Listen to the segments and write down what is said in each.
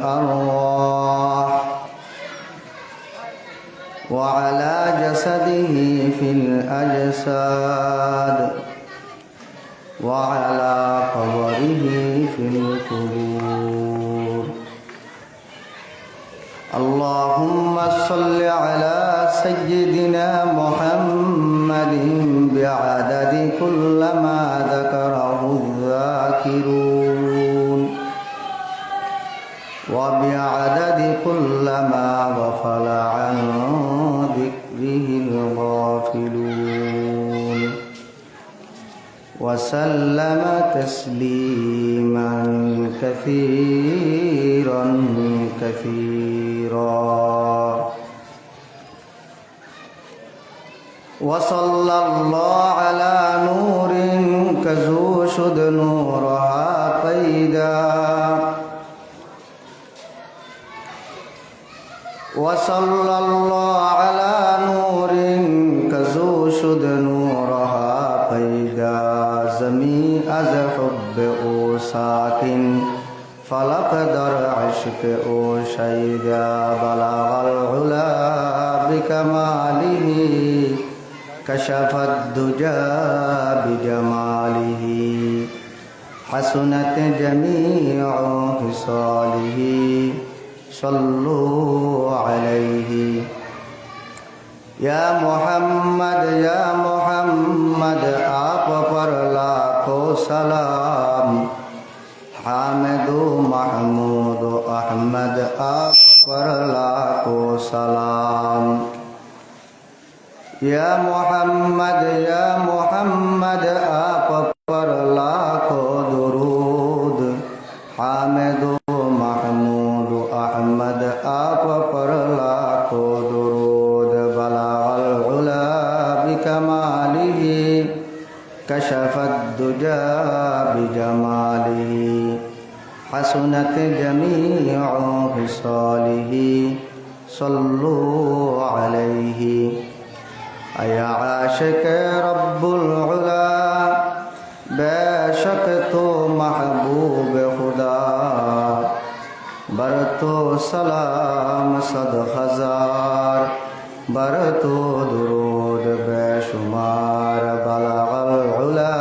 الأرواح وعلى جسده في الأجساد وعلى قبره في القبور. اللهم صل على سيدنا محمد بعدد كل ما ذكره الذاكرون وبعدد كل ما غفل عن ذكره الغافلون وسلم تسليما كثيرا كثيرا. وصلى الله على نور كزوشد نورها قيدا وصلى الله على نور كزوشد نورها قيدا زمي از حب او ساكن فلق در عشق او شيدا بلغ العلا بكماله كشف الدجى بجماله حسنت جميع خصاله صلوا عليه. या मोहम्मद आप पर लाखों सलाम हामिदो महमूद अहमद आप पर लाखों सलाम. या मोहम्मद आप पर लाखों दुरूद हामिदो महमूद अहमद आप पर लाखों दुरूद. कमालिह कशफ दुजा बिजमालिह हसनत जमीअ खिसालिह सल्लु अलैहि. या आशिक रब्बुल उला बेशक तो महबूब खुदा बरतो सलाम सद हजार बरतो दुरूद बेशुमार. बलगल उला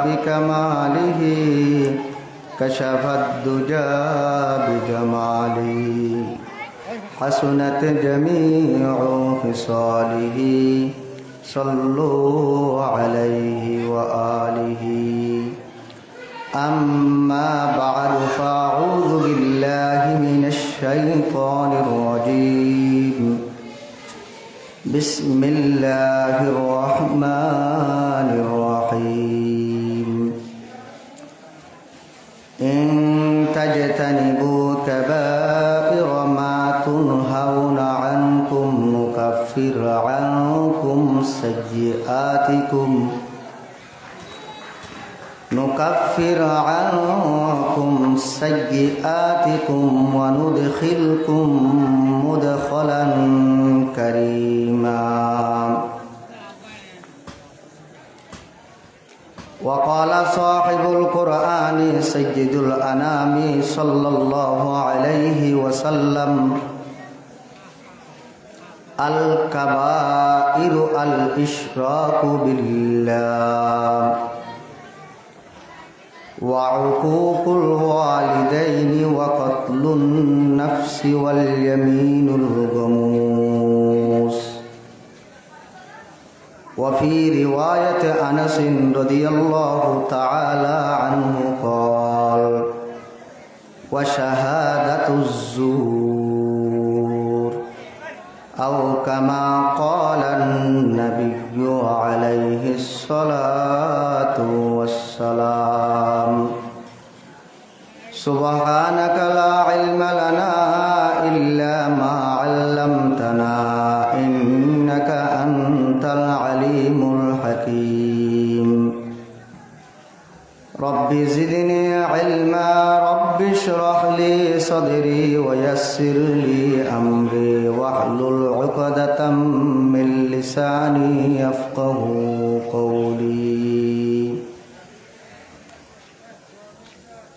बिकमालिह कशफत दुजा बिजमालिह हसनत जमीअ खिसालिह सल्लु अलैहि व आलिहि. अम्मा बअद फअऊज़ु बिल्लाहि मिनश शैतानिर रजीम. बिस्मिल्लाहिर्रहमानिर्रहीम. इन तजतनिबू कबाइर मा तुनहौना अन्कुम नुकफ्फिर अन्कुम सय्यिआतिकुम व नुदखिलकुम मुदखलन करीमा. वक़ाल साहिबुल क़ुरआनी सय्यिदुल अनामी सल्लल्लाहु अलैहि वसल्लम अल कबाइरु अल इश्राकु बिल्लाह व उक़ूक़ुल वालिदैनि व क़त्लुन नफ्सि वल यमीनुल गमूस. वफ़ी रिवायत अनस रदियल्लाहु तआला अन्हु क़ाल व शहादतुज़्ज़ूर औ कमा क़ालन नबिय्यु अलैहिस्सलातु वस्सलाम. सुब्हानक ला इल्म लना इल्ला मा अल्लमतना इन्नक अंतल अलीमुल हकीम. रब्बि ज़िदनी इल्मा रब्बि इश्रह ली सदरी व यस्सिर ली अमरी वहलुल उक़दतम मिन लिसानी यफ़क़हू क़ौली.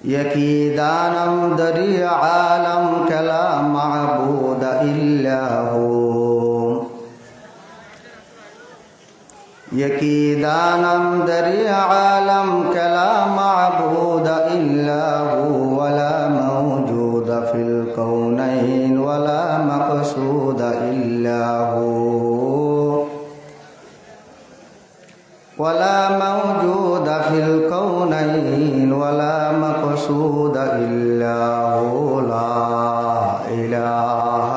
یکی دانم دری عالم کلا معبود الا هو یکی دانم دری عالم کلا معبود الا هو ولا موجود فی الکونین ولا مقصود الا هو ولا موجود في الكونين ولا مقصود إلا هو لا إله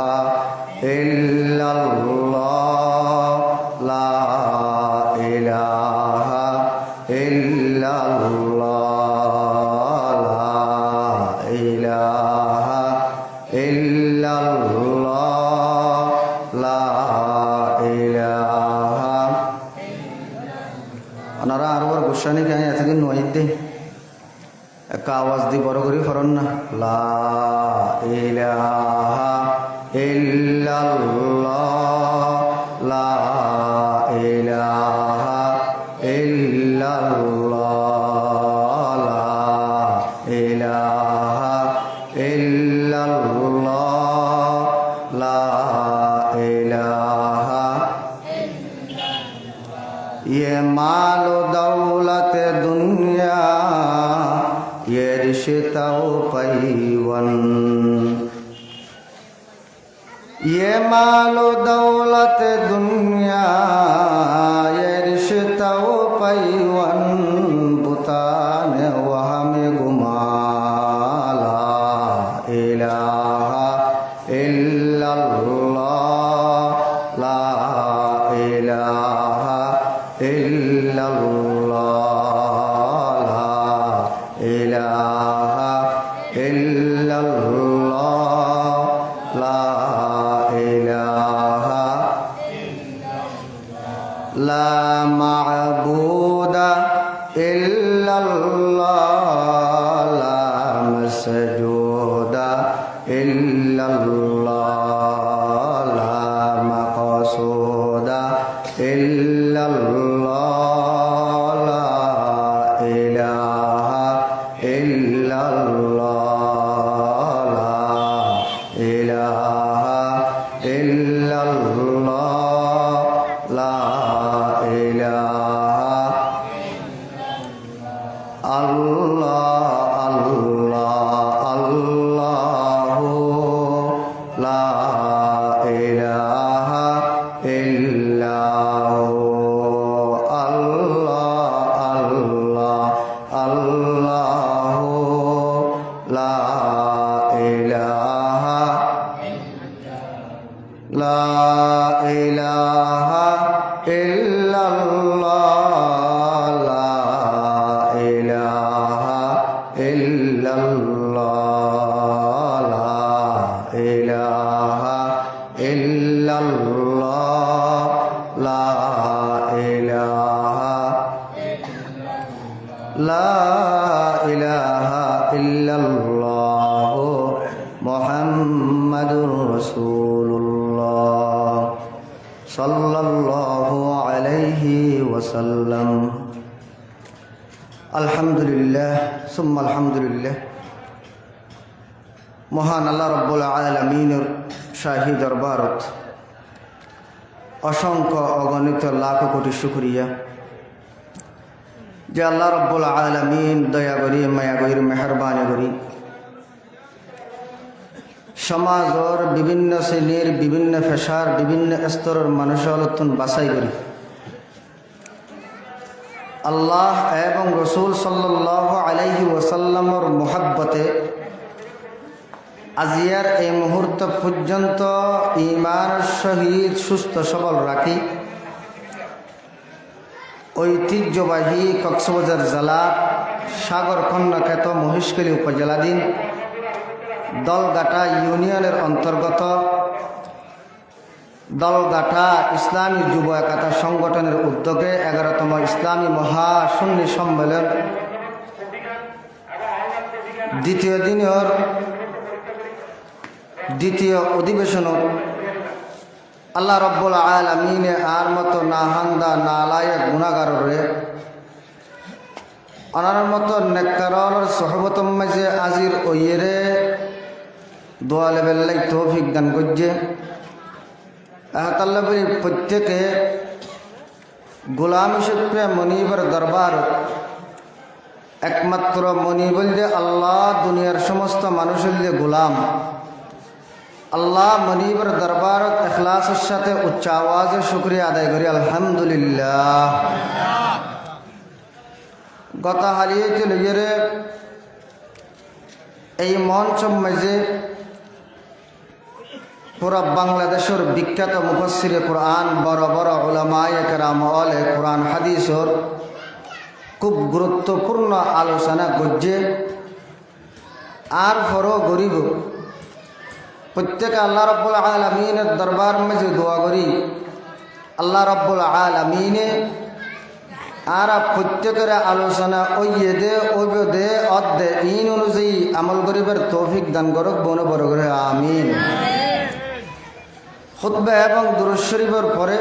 إلا الله لا إله إلا الله لا إله إلا الله لا إله আপনারা আরবার গোস্বানী কেন এতদিন নয় দে একটা আওয়াজ দিয়ে বড় করে ফরন না লা ইলাহা ইল্লাল্লাহ লা ইলাহা ইল্লাল্লাহ লা ইলাহা ইল্লাল্লাহ লা ইলাহা ये मालो दौलत दुनिया ये रिश्ता पैवन ये मालो दौलत दुनिया ये रिश्ता पैवन बुतान वहाँ में गुमाला इलाहा इल्लल्लाह ला इलाहा इल्लल्लाह ला इलाहा इल्लल्लाह ला इलाहा ला माबूद इल्लल्लाह ला मसजूद इल्लल्लाह ला मक़सूद इल्लल्लाह ला इलाहा इल्लल्लाह ला इलाहा इल्लल्लाह ला इलाहा अल्लाह अल्लाह अल्लाहु ला इलाहा इल्लाहु अल्लाह अल्लाह अल्लाहु ला इलाहा ला इलाहा इल्लल्लाह ला इलाहा इल्लल्लाह ला इलाहा इल्लल्लाह ला इलाहा ला इलाहा इल्लल्लाह मुहम्मदुर रसूलुल्लाह सल्लल्लाहु अलैहि वसल्लम अल्हम्दुलिल्लाह सुम्मा अल्हम्दुलिल्लाह মহান আল্লাহ রব্বুল আলামিনের শাহী দরবারত অসংখ্য অগণিত লাখ কোটি শুকরিয়া যে আল্লাহ রব্বুল আলামিন দয়া করি মায়া করি মেহরবানি করি সমাজের বিভিন্ন শ্রেণীর বিভিন্ন পেশার বিভিন্ন স্তরের মানুষের বাছাই করি আল্লাহ এবং রসুল সাল্লাল্লাহু আলাইহি ওয়াসাল্লামের মোহাব্বতে আজিয়ার এই মুহূর্ত পর্যন্ত ঈমান শহীদ সুস্থ সবল রাখি ঐতিহ্যবাহী কক্সবাজার জেলা সাগরখন্ডা খ্যাত মহেশখালী উপজেলাধীন দলগাটা ইউনিয়নের অন্তর্গত দলগাটা ইসলামী যুব একতা সংগঠনের উদ্যোগে 11তম ইসলামী মহাসুন্নি সম্মেলন দ্বিতীয় দিনের দ্বিতীয় অধিবেশন আল্লাহ রব্বুল আলামিনে আর মতো না হান্দা না লায়ক গুনাহগাররে অনার মতো নেককারর সোহবতম মাঝে আজির ওইয়েরে দোয়া লেবেল্লাই তৌফিক দান করছে। আহতাল্লা বলি প্রত্যেকে গোলাম হিসেবে মনিবর দরবার একমাত্র মনি বললে আল্লাহ, দুনিয়ার সমস্ত মানুষের যে গোলাম আল্লাহ মনিবর দরবারত এখলাসের সাথে উচ্চ আওয়াজে শুকরিয়া আদায় করি আলহামদুলিল্লাহ। গত হারিয়ে চলে এই মঞ্চ মাঝে পুরা বাংলাদেশের বিখ্যাত মুফাসসিরে কোরআন বড় বড় উলামায়ে কেরাম ওয়ালে কোরআন হাদিসের খুব গুরুত্বপূর্ণ আলোচনা করছে। আর ফরো গরিব প্রত্যেকে আল্লাহ রাব্বুল আলামিনের দরবার মাঝে দোয়া করি আল্লাহ রাব্বুল আলামিনে আর প্রত্যেকের আলোচনা ওইয়ে দে ওইবে দে অদ্দে ইন অনুযায়ী আমল করিবার তৌফিক দান করুক বনে বড় করে আমিন। খুতবা এবং দুরূদ শরীফের পরে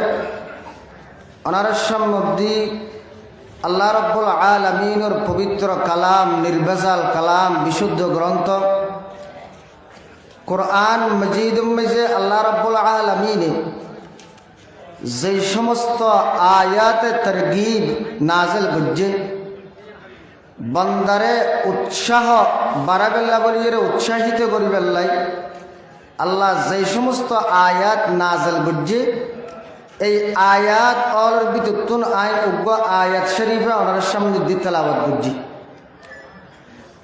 অনারের সম্বন্ধী আল্লাহ রাব্বুল আলামিনের পবিত্র কালাম, নির্ভেজাল কালাম, বিশুদ্ধ গ্রন্থ কোরআন মজিদ মাঝে আল্লাহ রাব্বুল আলামিনে যে সমস্ত আয়াতে তরগিব নাজিল করছে বান্দারে উৎসাহ বাড়াবেল্লা বলিয়ে উৎসাহিত করিবেল্লাই আল্লাহ যে সমস্ত আয়াত নাজিল করছে এই আয়াত অর বিতুন আইন উগ্র আয়াত শরীফে ওনার সামনে দিয়ে তেলাওয়াত করছি।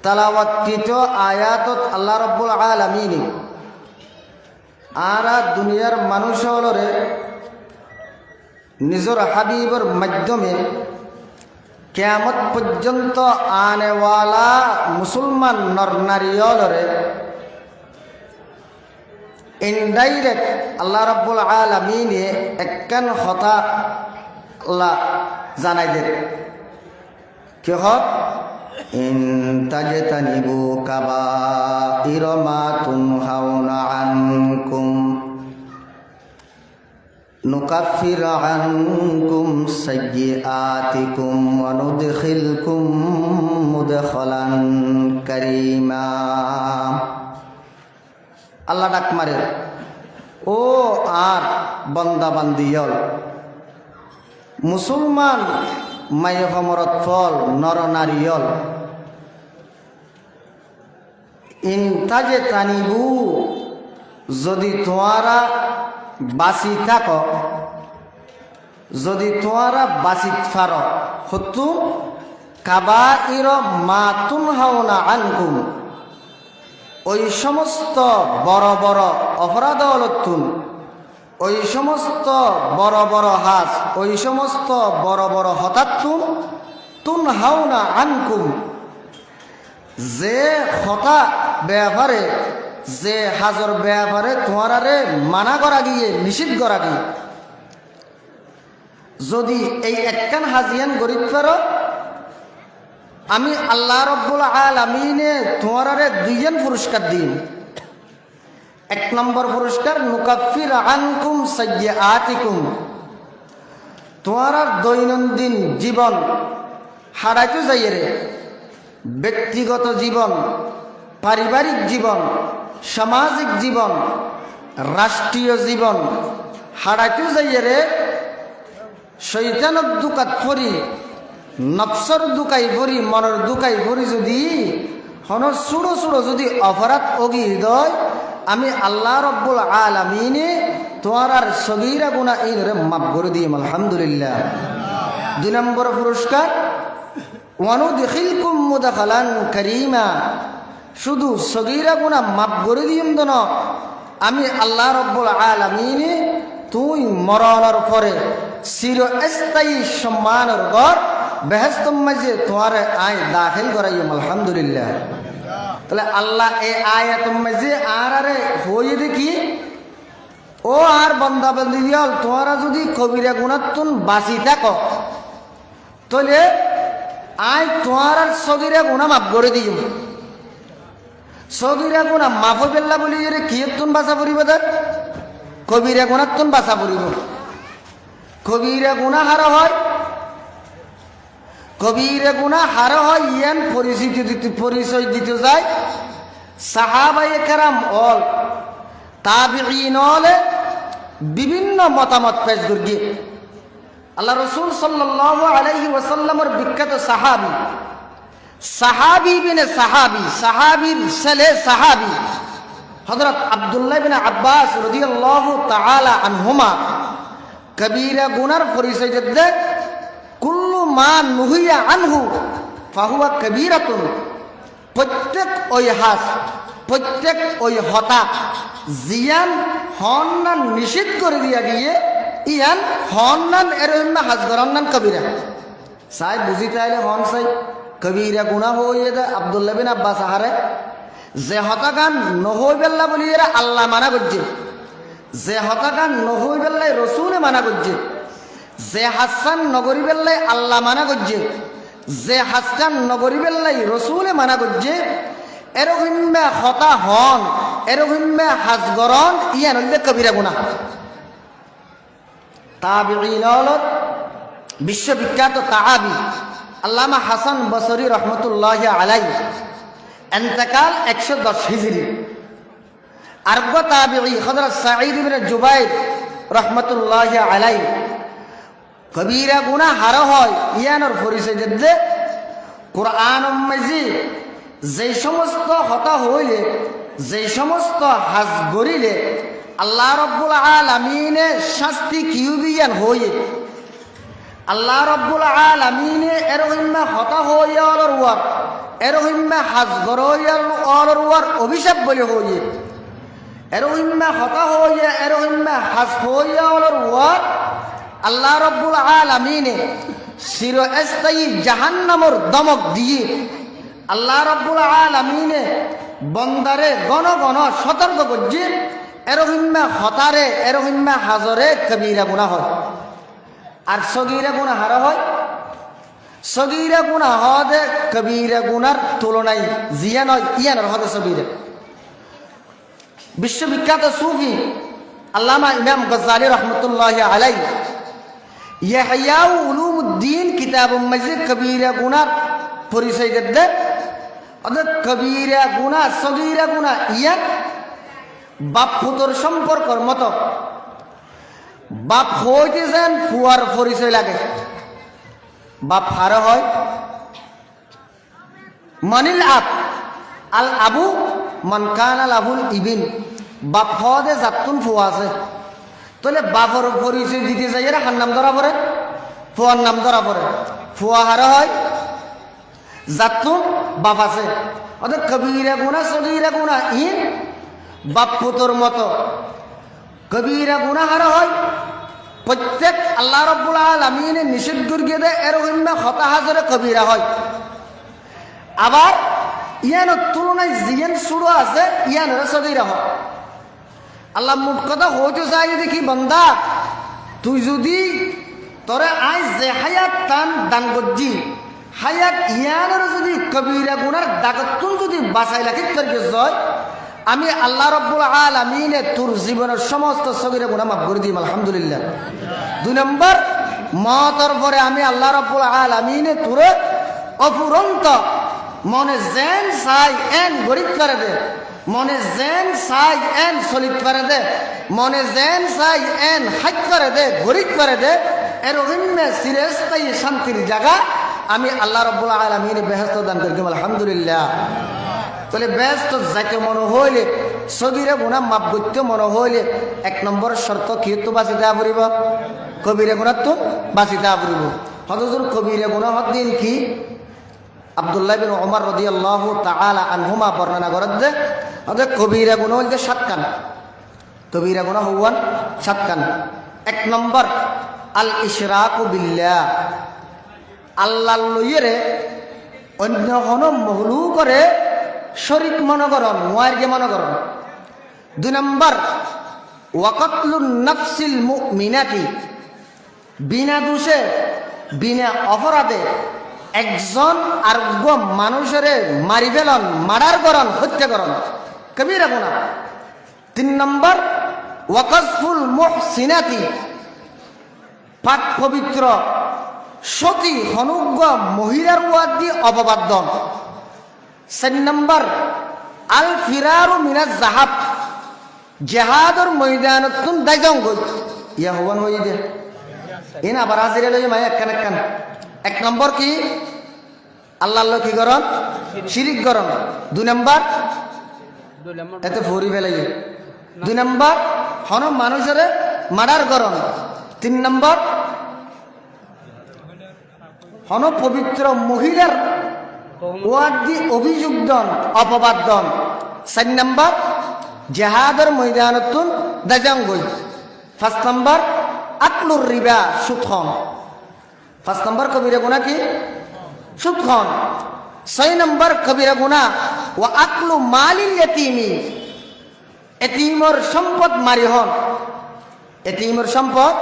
তেলাওয়াতকৃত আয়াতত আল্লাহ রাব্বুল আলামিন আর দুনিয়ার মানুষ হলরে নিজের হাবিবের মাধ্যমে কিয়ামত পর্যন্ত আনেওয়ালা মুসলমান নর নারী হলরে ইনডাইরেক্ট আল্লাহ রাব্বুল আলামিনে একখান কথা আল্লাহ জানাই দেন কি হক ইন তাজতানিবু কাবাইরা মা তুনহাউনা আনকুম নুকাফির আনকুম সাইয়্যাতিকুম ওয়া নুদখিলকুম মুদখালান কারীমা। আল্লাহ ডাক মারে ও আর বান্দা বান্দিয়ল মুসলমান মাইহমরত ফল নর নারীয়ল ইনতাজে তানিবু যদি তোয়ারা বাঁচি থাক, যদি তোয়ারা বাঁচি ফার হতু কাবাইর মা তুনহাউনা আনকুম ওই সমস্ত বড় বড় অপরাধ অলতুন, ওই সমস্ত বড় বড় হাজ, ওই সমস্ত বড় বড় হতাত্তুন তুনহাউনা আনকুম যে হতা ব্যাপারে যে হাজর ব্যাপারে তোমারে মানা করা গিয়ে নিষিদ্ধ করা গিয়ে যদি এই একখান হাজিয়ান গরিব ফেরো আমি আল্লাহ রাব্বুল আলামিনে তোমারে দুইজন পুরস্কার দিন। এক নম্বর পুরস্কার নুকাফির আনকুম সাইয়্যাতিকুম তোমার দৈনন্দিন জীবন হারাইতে যাইয়ে রে ব্যক্তিগত জীবন, পারিবারিক জীবন, সামাজিক জীবন, রাষ্ট্রীয় জীবন হারাইতে যাইয়ে রে শয়তানের দুকাত পরি নফসর দুকাই ভরি মনের দুকাই ভরি যদি হন ছোটো ছোটো যদি অপরাধ অগি হৃদয় আমি আল্লাহ রাব্বুল আলামিনে তোমার আর সগীরা গুনাহ ইনরে মাফ করে দিই আলহামদুলিল্লাহ। দুই নম্বর পুরস্কার ওয়ানুদখিলকুম মুদখালান কারীমা শুধু সগীরা গুনাহ মাফ করে দিম দন আমি আল্লাহ রাব্বুল আলামিনে তুই মরণের পরে চিরস্থায়ী সম্মানের ঘর বেহেশতের মাঝে তোমারে আয় দাখিল করাইম আলহামদুলিল্লাহ। তাহলে আল্লাহ এই আয়াতের মাঝে আর আরে হয়ে দেখি ও আর বান্দা বান্দি দিয়াল তোমারা যদি কবিরা গুণাতুন বাঁচি থাকো তাহলে আয় তোমার আর সগীরা গুণা মাফ করে দিম। সগীরা গুণা মাফ হইবেল্লা বলি যে কিয়তুন বাঁচা পড়িব তার কবিরা গুণাতুন বাঁচা পড়িব। কবিরা গুণা হারা হয় কবিরা গুনাহ হার হয় ইয়ান পরিচয় দিতে যায় সাহাবায়ে কেরাম অল তাবিঈন অল বিভিন্ন মতামত পেশ করি। আল্লাহ রসুল সাল্লাল্লাহু আলাইহি ওয়াসাল্লামের বিখ্যাত সাহাবী বিনে সাহাবীর ছেলে সাহাবী হযরত আব্দুল্লাহ বিন আব্বাস রাদিয়াল্লাহু তাআলা আনহুমা কবিরা গুনার পরিচয় দিতে কুল্লু মা নুহিয়া আনহু ফাহুয়া কবিরাতুন। প্রত্যেক ওই হতা জিয়ান হন্নান নিষিদ্ধ করে দিয়া গিয়ে ইয়ান হন্নান এরহিমা হাজগরান্নান কবিরা সাই বুঝি তাইলে হন সাই কবিরা গুনাহ হয়ে দে আব্দুল্লাহ বিন আব্বাস আহারে যে হতাকান নহই বেল্লা বলি এরা আল্লাহ মানা করছে, যে হতাকান নহই বেল্লাই রসুলে মানা করছে, যে হাসান নগরী বেল্লাই আল্লাহ মানা করছে, যে হাসান নগরী বেল্লাই রসুলে মানা করছে, এরকম হতা হন এরকম হাজগরণ ইয়ান হইলে কবিরা গুনাহ। তাবিঈন বিশ্ববিখ্যাত তাহাবি আল্লামা হাসান বসরি রহমতুল্লাহি আলাইহি ইন্তেকাল 110 হিজরি। আরব তাবিঈ হযরত সাঈদ ইবনে জুবাইর রহমতুল্লাহি আলাইহি কবিরা গুনাহ হার হয় ইয়ানোর পরিচয় দিতে কুরআন মাজিদ যে সমস্ত হতা হইলে যে সমস্ত হাজ গরিলে আল্লাহ রব্বুল আলামিনে শাস্তি কিউবিয়ান হইয়ে আল্লাহ রব্বুল আলামিনে এরহিমা হতা হইয়ার ওয়ার এরহিমা হাজ গরয়ার ওয়ার অভিশাপ বলে হইয়ে এরহিমা হতা হইয়া এরহিমা হাজ হইয়ার ওয়ার আল্লাহ রব্বুল আলামিনে চিরস্থায়ী জাহান্নামর দমক দিয়ে আল্লাহ রব্বুল আলামিনে বন্দারে গণ গণ সতর্ক করছে এরহিমা হতারে এরহিমা হাজরে কবিরা গুনাহ হয়। আর সগীরা গুনাহ হারা হয়, সগীরা গুনাহ হদে কবিরা গুনার তুলনায় জিয়া নয় ইয়ানোর হদে সগীরা। বিশ্ববিখ্যাত সুফি আল্লামা ইমাম গজ্জালি রহমতুল্লাহি আলাইহি ইহয়া উলুমুদ্দিন কিতাব মাজিদ কবিরা গুনার পরিচয় দিতে অর্থাৎ কবিরা গুনাহ সগীরা গুনাহ ইয়ান বাপ পুতর সম্পর্কর মতো। বাপ হইতে যেন ফুয়ার পরিচয় লাগে, বাপ হার হয় মানিল আব আল আবু মানকান আল আবুল ইবিন। বাপ হদে জাতুন ফুয়া আছে তাহলে বাপর পরিচয় দিতে যাই এরা হার নাম ধরা পড়ে, ফুয়ার নাম ধরা পড়ে। ফুয়া হার হয় জাতুন বাপ আছে অর্থাৎ কবিরা গুনাহ সগীরা গুনাহ ইন বাপ পুতর মতো। কবিরা গুনাহ হার হয় প্রত্যেক আল্লাহ রব্বুল আলামিনে নিষিদ্ধ করে দেয় এরকম হতা হাজরে কবিরা হয়। আবার ইয়ানোর তুলনায় জিয়ান শুরু আছে ইয়ানোর সগীরা হয়। আল্লাহ মোট কথা হইতে চাই দেখি বন্দা তুই যদি তোরে আই যে হায়াত টান দান করছি হায়াত ইয়ানোর যদি কবিরা গুনার দাগতুন যদি বাঁচাই রাখি তোর হয় আমি আল্লাহ রব্বুল আলামিনে তোর জীবনের সমস্ত সগীরা গুনাহ মাফ করে দিই আলহামদুলিল্লাহ। 2 নম্বর মওতের পরে আমি আল্লাহ রব্বুল আলামিনে তোরে অপুরন্ত মনে জেন চাই এন গরিব করে দে, মনে জেন চাই এন চলিত করে দে, মনে জেন চাই এন হাজ করে দে গরিব করে দে এরকম চিরস্থায়ী শান্তির জায়গা আমি আল্লাহ রব্বুল আলামিনে বেহেশত দান করি আলহামদুলিল্লাহ। তাহলে ব্যস্ত যাকে মনে হইলে সগীরা গুনাহ মাপ করতে মনে হইলে 1 নম্বর শর্ত কি তো বাঁচি দেওয়া পড়িব, কবিরা গুনাহ তো বাঁচি দেওয়া পড়িব। হযরত কবিরা গুনাহ দিন কি আব্দুল্লাহ বিন ওমর রাদিয়াল্লাহু তাআলা আনহুমা বর্ণনা করেন যে হযরত কবিরা গুনাহ হইতে 7 কান, কবিরা গুনাহ হওয়ান 7 কান। 1 নম্বর আল ইশরাকু বিল্লাহ, আল্লাহ লইরে অন্য কোনো মখলুকরে শরীক মনে করন ওয়ারকে মনে করন। 2 নম্বর ওয়াকাতলুন নাফসিল মুমিনাতি, বিনা দোষে বিনা অপরাধে একজন আরোগ্য মানুষের মারি ফেলন মার্ডার করন হত্যা করন কবিরা গুনাহ। 3 নম্বর ওয়াকাজফুল মুহসিনাতি, পাক পবিত্র সতী হনুজ্ঞ মহিলার ওয়াদ দিয়ে অপবাদন। 4 নম্বর আল ফিরারু মিনাজ জাহাব, জেহাদর ময়দানতুন দাইজং গই ইয়া হওয়ান হই দে ইন আবার হাজিরে লই মাই একখান একখান। 1 নম্বর কি আল্লাহর কি করন, শিরিক করন। 2 নম্বর এতে ফরি ফেলাই। 2 নম্বর হন মানুষের মার্ডার করন। 3 নম্বর হন পবিত্র মহিলার ওয়াদ দি অভিযোগ দন, অপবাদ দন। 4 নম্বর জেহাদের ময়দানতুন দাজাং গই। 5 নম্বর আকলুর রিবা, সুদ খন। 5 নম্বর কবিরা গুনাহ কি? সুদ খন। 6 নম্বর কবিরা গুনাহ ওয়া আকলু মালিল ইয়াতীমি, এতিমর সম্পদ মারি হন। এতিমর সম্পদ,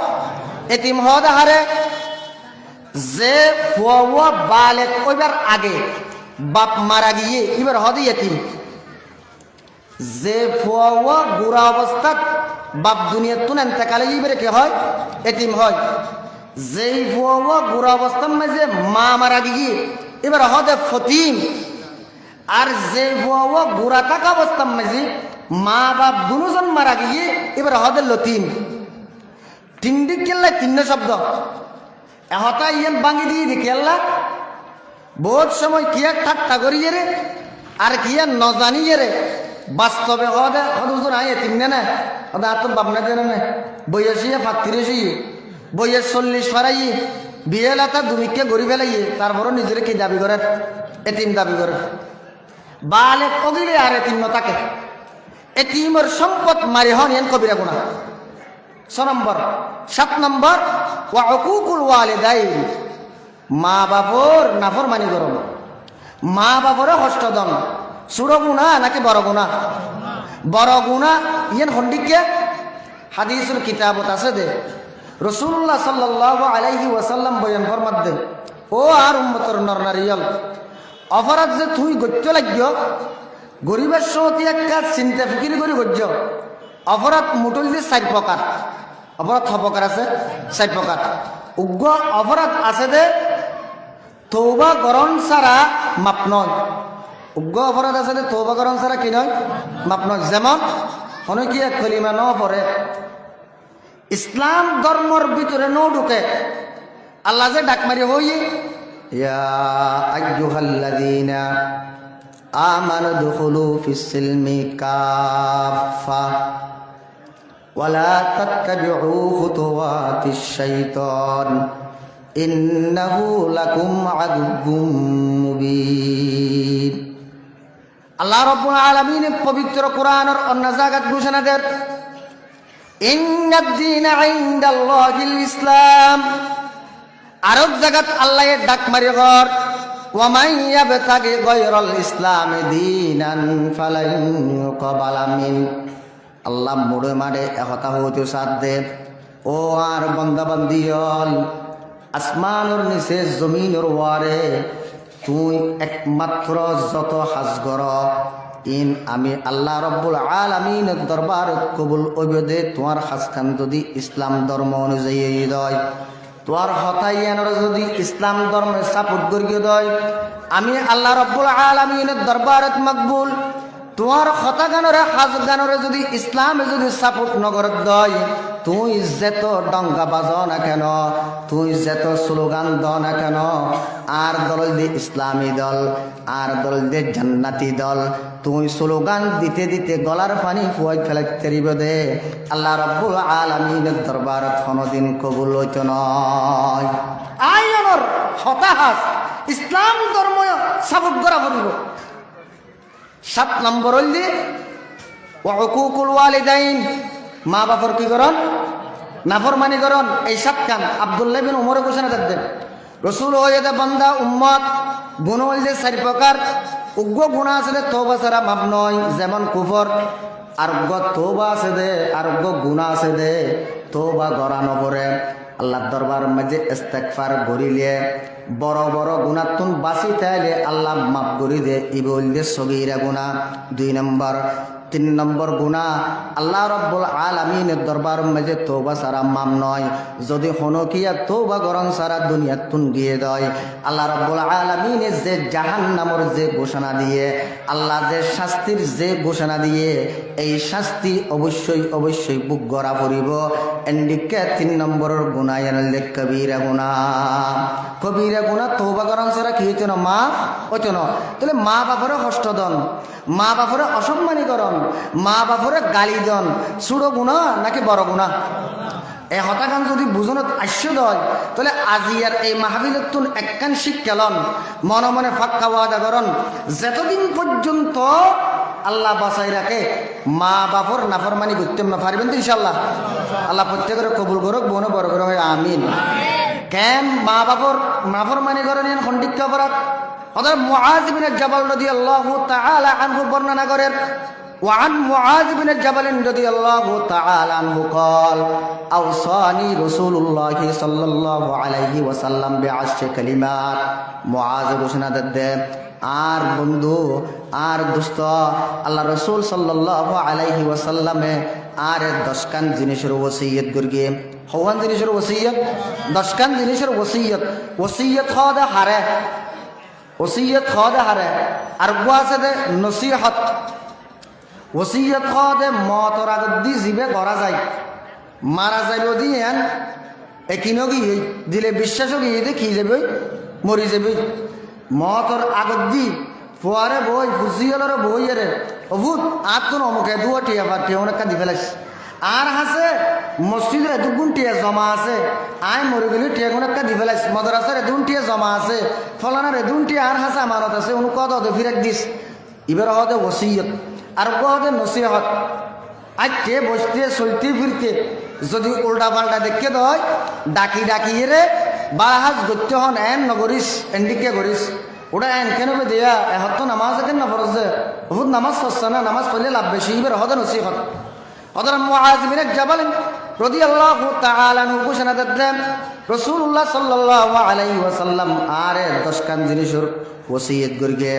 এতিম হদ হারে যে ফুয়া বালেক ওইবার আগে বাপ মারা গিয়ে এবার হদ এতিম। যে ফুয়া বুড়া অবস্থাত বাপ দুনিয়া তুন এতেকালে এবারে কে হয়? এতিম হয়। যেই ফুয়া বুড়া অবস্থার মাঝে মা মারা গিয়ে এবার হদে ফতিম। আর যে ফুয়া বুড়া থাকা অবস্থার মাঝে মা বাপ দুজন মারা গিয়ে এবার হদে লতিম। 3 দিক কেল্লায় 3 শব্দ এহতা ইয়ান ভাঙি দিয়ে দেখি আল্লাহ বহুত সময় কিয়া ঠাট্টা করিয়ে রে আর কিয়া নজানিয়ে রে। বাস্তবে হদে হদুজন আয় এতিম না হদে আতম বাপনা দেন না বয়সিয়ে 35 বয়স 40 ফারাইয়ে বিয়ে লাতা দুমিকে গড়ি ফেলাইয়ে তারপরও নিজের কি দাবি করেন? এতিম দাবি করে। বালে কগিলে আর এতিম ন থাকে। এতিমর সম্পদ মারি হন ইয়ান কবিরা গুনাহ। 6 নম্বর 7 নম্বর ওয়া উকুকুল ওয়ালিদাইন, মা বাপর নাফরমানি করো, মা বাপরে কষ্ট দন। ছোট গুনাহ নাকি বড় গুনাহ? বড় গুনাহ ইয়ান হন্ডিকে হাদিসুল কিতাবত আছে দে রাসূলুল্লাহ সাল্লাল্লাহু আলাইহি ওয়াসাল্লাম বয়ান ফরমাত দে ও আর উম্মতর নরনারিয়াল অপরাধ যে তুই গত্য লাগিও গরিবের সহতি একটা চিন্তা ফিকির করে গজ্য। অপরাধ মুটল যে 4 প্রকার। অপরাধ 6 প্রকার আছে, 4 প্রকার। উগ্র অপরাধ আছে দে তওবা করন ছাড়া মাপ নয়। উগ্র অপরাধ আছে দে তওবা করন ছাড়া কি নয়? মাপ নয়। যেমন হন কি কলিমা ন পড়ে, ইসলাম ধর্মর ভিতরে ন ঢুকে, আল্লাহ যে ডাক মারি হই ইয়া আইয়ুহাল্লাযীনা আমানু দুখুলু ফিস সিলমি কাফা ওয়ালা তাত্তাবিউ খুতুওয়াতিশ শাইতান ইন্নাহু লাকুম আদুউম মুবিন। আল্লাহ রাব্বুল আলামিন পবিত্র কোরআনের অন্য জায়গায় ঘোষণা দেন ইন্নাদ দীনা ইনদাল্লাহিল ইসলাম। আরব জায়গাত আল্লাহ ডাক মারি ঘর ওয়া মান ইয়াবতাগি গায়রাল ইসলামি দীনান ফালান ইউকবালা মিন। আল্লাহ মুড়ে মারে একতা হইতে সাথ দে ও আর বান্দা বান্দিয়ল আসমানের নিচে জমিনের ওয়ারে তুই একমাত্র যত হাজ কর ইন আমি আল্লাহ রব্বুল আলামিনের দরবার কবুল অবদে তোমার হাজখান যদি ইসলাম ধর্ম অনুযায়ী দয়, তোমার হতাইয়ানোর যদি ইসলাম ধর্মে সাপোর্ট করিয়ে দয়, আমি আল্লাহ রব্বুল আলামিনের দরবারত মকবুল। তোমার হতা গানরে হাজ গানরে যদি ইসলামে যদি সাপোর্ট নগর দয়, তুই যেত ডঙ্গা বাজ না কেন, তুই যেত স্লোগান দ না কেন, আর দল দে ইসলামী দল, আর দল দে জান্নাতি দল, তুই স্লোগান দিতে দিতে গলার পানি ফুয়াই ফেলাইতে রিব দে আল্লাহ রব্বুল আলামিনের দরবারত কোনদিন কবুল হইত নয়। আইয়নর হতাহাস ইসলাম ধর্ম সাপোর্ট করা পড়িব। 7 নম্বর হইলে ওয়া উকুকুল ওয়ালিদাইন, মা বাপর কি করন? নাফরমানি করন। এই 7 কাম আব্দুল্লাহ বিন উমর ঘোষণা দেন রাসূল হয়ে দে বান্দা উম্মত গুণ হইলে 4 প্রকার। উগ্র গুণ আছে দে তওবা ছাড়া মাপ নয়, যেমন কুফর। আরোগ্য তওবা আছে দে, আরোগ্য গুণ আছে দে তওবা গড়ানো পড়ে আল্লাহর দরবার মাঝে ইস্তেগফার করিলে বড় বড় গুনাতুন বাঁচি তাইলে আল্লাহ মাফ করি দে ইবল দে সগীরা গুনাহ। 2 নম্বর তিন নম্বর গুনাহ আল্লাহ রাব্বুল আলামিনের দরবার মাঝে তওবা সারা মাম নয় যদি হনকিয়া তওবা গরং সারা দুনিয়া তুন গিয়ে দেয় আল্লাহ রাব্বুল আলামিনের যে জাহান্নামের যে ঘোষণা দিয়ে আল্লাহ যে শাস্তির যে ঘোষণা দিয়ে এই শাস্তি অবশ্যই অবশ্যই বুক গড়া পড়িব এন্ডিকে তিন নম্বরের গুনাহ এনলে কবিরা গুনাহ তওবা গরং সারা কি হইতো না মা হইতো না তাহলে মা বাপরে কষ্ট দন মা বাপরে অসম্মানীকরণ মা বাপরে গালি দন ছোট গুণা নাকি বড় গুণা এই হতাকান যদি বুঝনত আশ্য দয় তাহলে আজিয়ার এই মাহফিলতুন একখান শিক্ষালন মনে মনে ফাক্কা ওয়াদা করন যতদিন পর্যন্ত আল্লাহ বাঁচাই রাখে মা বাপর নাফরমানি করতেম না পারবেন তো ইনশাল্লাহ আল্লাহ প্রত্যেকের কবুল করুক বনে বড় করে হয় আমিন কেন মা বাপর নাফরমানি করেন খণ্ডিক অপরাধ হযরত মুআয বিন জাবাল রাদিয়াল্লাহু তাআলা আনহু বর্ণনা করেন وعن معاذ بن جبل رضي الله تعالى عنه قال أوصاني رسول الله صلى الله عليه وسلم بعشر كلمات معاذ ঘোষণা দেন আর বন্ধু আর দোস্ত আল্লাহ রাসূল সাল্লাল্লাহু আলাইহি ওয়াসাল্লামে আর 10 কান জিনিসের ওসিয়ত করগে হওয়ান জিনিসের ওসিয়ত 10 কান জিনিসের ওসিয়ত খাদা হারে ওসিয়ত খাদা হারে আর গোয়াছে দে নসিহত ওসিয়ত খাদে মতর আগত দি জিবে করা যায় মারা যাইব দিয়েন একিনো কি দিলে বিশ্বাসও গিয়ে দে কি যাবে মরি যাবে মতর আগত দি ফুয়ারে বই ফুসিয়লের বই এরে অভূত আত্মন অমুকে দুয়া টিয়া পার টিয়া অনেক দি ফেলাইস আর হাসে মসজিদের এদুগুণ টিয়া জমা আছে আয় মরে গেলে টিয়া কোন একটা দি ফেলাইস মাদ্রাসার এদুন টিয়া জমা আছে ফলানার এদুন টিয়া আর হাসে আমানত আছে উনি কত ফিরাক দিস এবার হতে ওসিয়ত আর হতে নসিহত আজকে বসতে চলতে ফিরতে যদি উল্টা পাল্টা দেখে দেয় ডাকি ডাকি রে বাহাজ গত্য হন এন নগরিস এন্ডিকে করিস ওটা এন কেন দেয়া এহত তো নামাজ কেন না ফরজে বহুত নামাজ পড়ছে না নামাজ পড়লে লাভ বেশি এবার হতে নসিহত হযরত মুআয বিন জাবাল রাদিয়াল্লাহু তাআলা আনহু ঘোষণা দেন রাসূলুল্লাহ সাল্লাল্লাহু আলাইহি ওয়াসাল্লাম আরে 10 কান জিনিসের ওসিয়ত করগে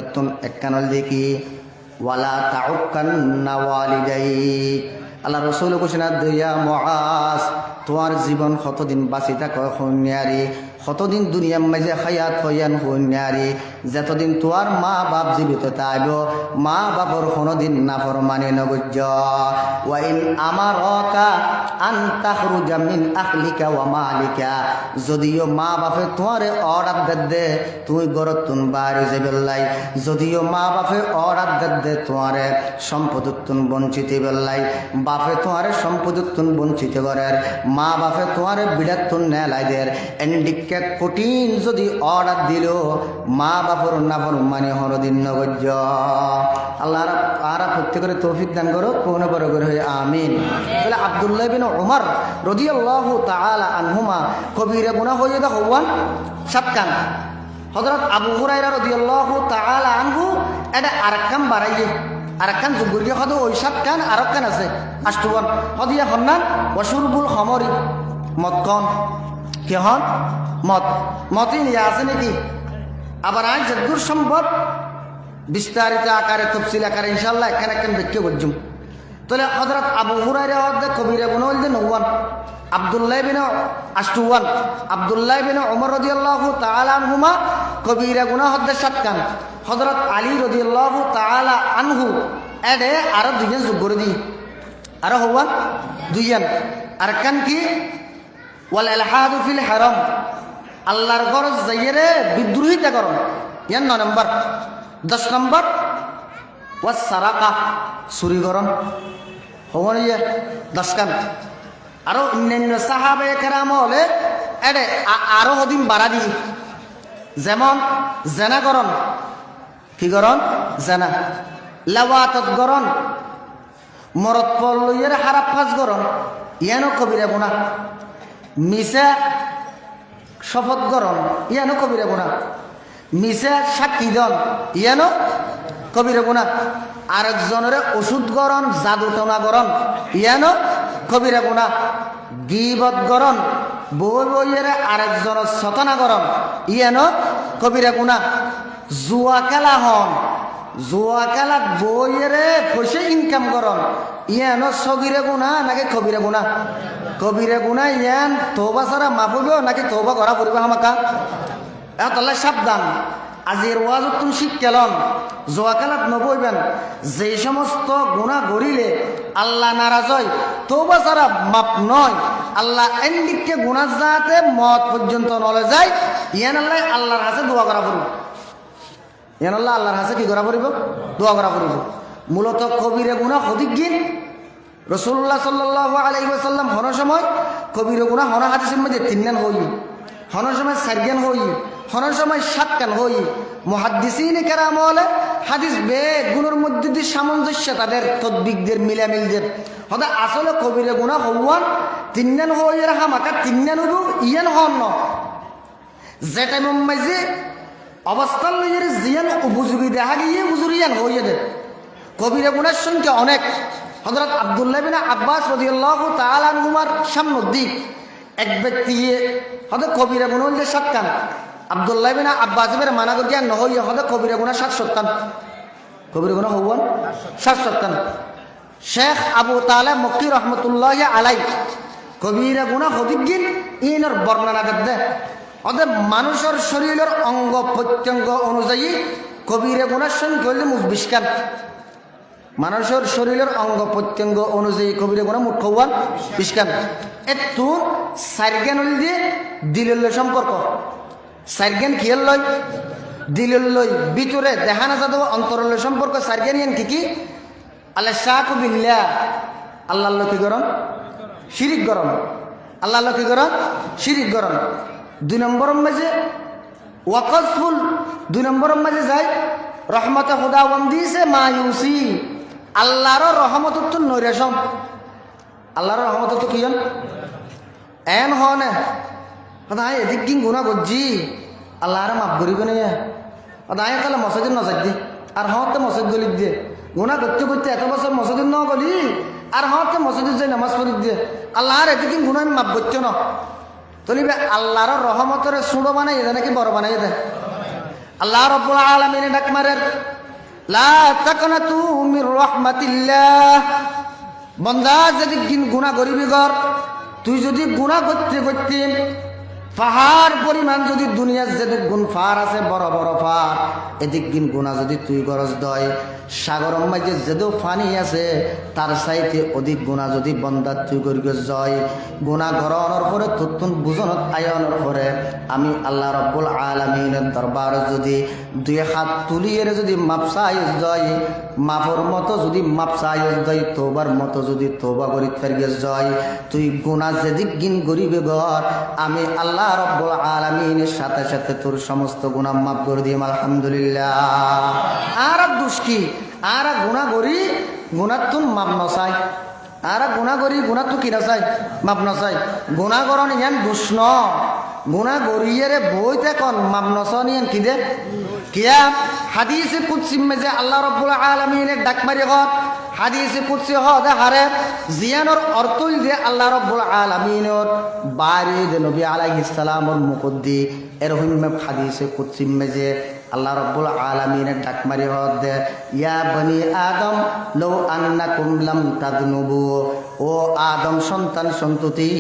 এতন একখানল দেখি ওয়ালা তাউক্কান্না ওয়ালিদাইক আল্লাহ রাসূল ঘোষণা দিয়া মুআজ তোমার জীবন কতদিন বাঁচি থাক হইনারি কতদিন দুনিয়ার মাঝে হায়াত হইয়ান হইনারি যতদিন তোমার মা বাপ জীবিত থাকব মা বাপর কোনোদিন নাফরমানি নগজ্য ওয়াইন আমারকা আন তাখরুজা মিন আহলিকা ওয়া মালিকা যদিও মা বাপে তোমারে অর্ডার দে তুই গরতুন বাইরে যাবেলাই যদিও মা বাপে অর্ডার দে তোমারে সম্পদতুন বঞ্চিত বেলাই বাপে তোমারে সম্পদতুন বঞ্চিত করার মা বাপে তোমারে বিড়াতুন নেলাই দের এন্ডিকে কঠিন যদি অর্ডার দিল মা বাপর নাফরমানি হরদিন নগজ্য আল্লাহ আরা প্রত্যেকের তৌফিক দান করো কোন বড় করে আমিন তাহলে আব্দুল্লাহ বিন উমর রাদিয়াল্লাহু তাআলা আনহুমা কবিরা গুনাহ হয়ে দা হওয়ান সাতকান হযরত আবু হুরায়রা রাদিয়াল্লাহু তাআলা আনহু এটা আরেককাম বাড়াইয়ে আরেককান জুগুরিয়া হদ ওই সাতকান আরেককান আছে আষ্টুবান হদিয়া হন্নান ওয়াশুরবুল খামরি মদকন কি হন মতই নিয়ে আছে নাকি আবার আজ যদ্দূর সম্ভব বিস্তারিত আকারে তফসিল আকারে ইনশাল্লাহ এখানে একখান ব্যাখ্যা করছুম তাহলে হযরত আবু হুরায়রা হদ কবিরা গুনাহ হইল নওয়ান আব্দুল্লাহ বিন আষ্টুওয়ান আব্দুল্লাহ বিন উমর রাদিয়াল্লাহু তাআলা আনহুমা কবিরা গুনাহ হদ সাতকান হযরত আলী রাদিয়াল্লাহু তাআলা আনহু এডে আর দুইজন যোগ করে দি আর হওয়ান দুইজন আর কান কি ওয়াল ইলহাদু ফিল হারাম আল্লাহর ঘর যাইরে বিদ্রোহিতা করন ইয়ান 9 নম্বর 10 নম্বর ওয়াস সারাকা চুরি করন হওয়ান ইয়ে 10 কান আর অন্যান্য সাহাবায়ে কেরাম হলে এডে আরো হদিন বাড়া দি যেমন জেনা করন কি করন জেনা লাওয়াতত করন মরদ পর লইয়ের হারাপ ফাজ করন ইয়ানো কবিরা গুনাহ মিশা শপথ করন ইয়ানো কবিরা গুনাহ মিশা সাক্ষী দন ইয়ানো কবিরা গুনাহ আরেকজনের ওষুধ গরণ জাদু টনা গরণ ইয়ানো কবিরা গুনাহ গীবত গরণ বই বইয়ের আরেকজনের সতনা গরণ ইয়ানো কবিরা গুনাহ জুয়া খেলা হন জুয়া খেলাত বইয়েরে পয়সা ইনকাম করন ইয়ানো সগিরে গুণা নাকি কবিরে গুণা? কবিরে গুণা ইয়ান তোবা ছাড়া মাফ হইব নাকি তোবা করা পড়িব হামাকা? তাহলে সাবধান, আজির ওয়াজ তুমি শিক্ষালন জোয়া খেলাত নবইবেন। যেই সমস্ত গুণা গড়িলে আল্লাহ নারাজ হয়, তোবা ছাড়া মাপ নয়। আল্লাহ এন্ডিককে গুণা যাতে মত পর্যন্ত নলে যায়, ইয়ান আল্লাহ আল্লাহর হাতে দোয়া করা পড়ব। ইয়ান আল্লাহ আল্লাহর হাতে কি করা পড়ব? দোয়া করা পড়ব। মূলত কবিরে গুণা হদিজ্ঞিন রসুল্লাহ সাল্লাল্লাহু আলাইহি ওয়াসাল্লাম হন সময় কবিরে গুণা হন হাদিসের মধ্যে তিনজন হই, হন সময় চারজন হই, হন সময় সাতকান হই। মুহাদ্দিসিন কেরাম হলে হাদিস বে গুণের মধ্যে দিয়ে সামঞ্জস্য তাদের তদ্বিকদের মিলামিলদের হতে আসলে কবিরে গুণা হওয়ান তিনজন হইয়ের হামাকা তিনজন হইব ইয়ান হন ন যে টাইম মাইজে অবস্থান লইয়ের জিয়ান উপযোগী দেখা গিয়ে উজুরিয়ান হইয়ে দে। কবিরে গুণের সংখ্যা অনেক। হযরত আব্দুল্লাহ বিন আব্বাস রাদিয়াল্লাহু তাআলা আনহুমার সামনের দিক এক ব্যক্তি হতে কবিরে গুণ হইলে সাতকান। আব্দুল্লাহ বিন আব্বাসের মানা করিয়া নহইয়া হতে কবিরে গুণা 7 কবিরে গুণা হওয়ান 7 শেখ আবু তাআলা মক্কি রহমতুল্লাহ আলাই কবিরে গুণা হদিজ্ঞিন ইনর বর্ণনা দে ওদের মানুষের শরীরের অঙ্গ প্রত্যঙ্গ অনুযায়ী কবিরে গুণার সংখ্যা হইলে 20 মানুষের শরীরের অঙ্গ প্রত্যঙ্গ অনুযায়ী কবিরে গুণা মুঠ হওয়ান 20 একটু সারজ্ঞান হইল দিয়ে দিলের সম্পর্ক। সারজ্ঞান কিয়ের লয়? দিলের লয় ভিতরে দেখা না যাতে অন্তরের সম্পর্ক। সারজ্ঞান ইয়ান কি আল্লাহ শাহ বিল্লাহ আল্লাহ কি গরম শিরিক গরম, আল্লাহ কি গরম শিরিক গরম। 2 নম্বরের মাঝে ওয়াকফুল 2 নম্বরের মাঝে যায় রহমতে খুদাবন্দি সে মায়ুসি আল্লাহর রহমত তো নৈরাসম। আল্লাহর রহমত তো কিয়ন এন হনে হ্যাঁ এদিক দিন গুণা করছি আল্লাহরে মাফ করিবে না আয় তাহলে মসজিদ নজার দি আর হতে মসজিদ গলি দিয়ে গুণা করতে করতে এত বছর মসজিদ ন গলি আর হতে মসজিদ যাই নামাজ পড়ি দিয়ে আল্লাহর এদিক দিন গুণা আমি মাফ করছো না তলিবে আল্লাহর রহমতের সুড়ো বানাই দেয় নাকি বড় বানাই দেয়? আল্লাহ রাব্বুল আলামিন ডাক মারেন লা তাকনাতু মির রাহমাতিল্লাহ। বান্দা যদি গুনাহ করিবি গর তুই যদি গুনাহ করতে করতে পাহাড় পরিমাণ যদি দুনিয়ার যেদিক গুণ ফার আছে বড় বড় ফার এদিক গিন গুণা যদি তুই গরজ দয় সাগরের মাঝে যেদো ফানি আছে তার চাইতে অধিক গুণা যদি বন্দা তুই করিব জয় গুণা গরণের পরে তুতুন বুঝনত আয়নের পরে আমি আল্লাহ রাব্বুল আলামিনের দরবারে যদি 2 হাত তুলিয়ে যদি মাপসাই জয় মাফর মতো যদি মাপসাই জয় তোবার মতো যদি তোবা করি ফেরগে জয় তুই গুণা যেদিক গিন করিবে গর আমি আল্লাহ রাব্বুল আলামিনের সাথে সাথে তোর সমস্ত গুনাহ মাফ করে দিই আলহামদুলিল্লাহ। আর দুষ্কি আর গুণা করি গুণার তুন মাপ নচাই আর গুণা করি গুণার তো কিনা চাই মাপ নচাই গুণা করন ইয়ান দুষ্ণ গুণা গরিয়েরে বইতে কন মাপ নচন ইয়ান কি দে কিয়া হাদিসে কুদসি মে আল্লাহ রাব্বুল আলামিনের ডাক মারি হত হাদিসে কুদসি হদ হারে জিয়ানোর অর্থই দে আল্লাহ রাব্বুল আলামিনের বাড়ি দে নবী আলাইহিস সালামের মুকদ্দি এরকম হাদিসে কুদসি মে আল্লাহ রাব্বুল আলামিনের ডাক মারি হদ দে ইয়া বনি আদম লাউ আন্নাকুম লাম তাযনুবু ও আদম সন্তান সন্ততি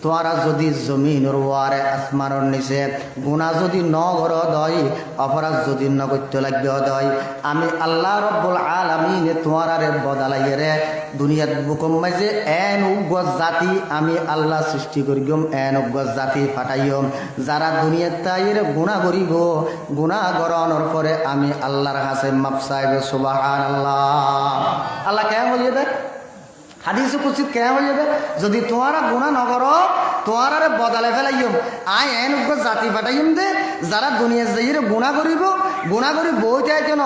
তোমরা যদি জমিনের ওয়ারে আসমানের নিচে গুনাহ যদি ন ঘর দয় অপরাধ যদি ন করতে লাগবে দয় আমি আল্লাহ রাব্বুল আলামিন তোমারে বদলাইয়ে রে দুনিয়ার বুকম মাঝে এন উগ্র জাতি আমি আল্লাহ সৃষ্টি করিম এন উগ্র জাতি ফাটাইম যারা দুনিয়ার তাইরে গুনাহ করিব গুনাহ গরণের পরে আমি আল্লাহর কাছে মাপ চাইবে সুবহানাল্লাহ। আল্লাহ কেমন হইয়ে দেয় হাদিসে কুদসি কেমন হইয়ে দেয় যদি তোমারা গুনাহ নগর তোমারে বদলে ফেলাইম আই এন উগ্র জাতি ফাটাইম দে যারা দুনিয়ার যাইরে গুনাহ করিব গুনাহ করি বইতে কেন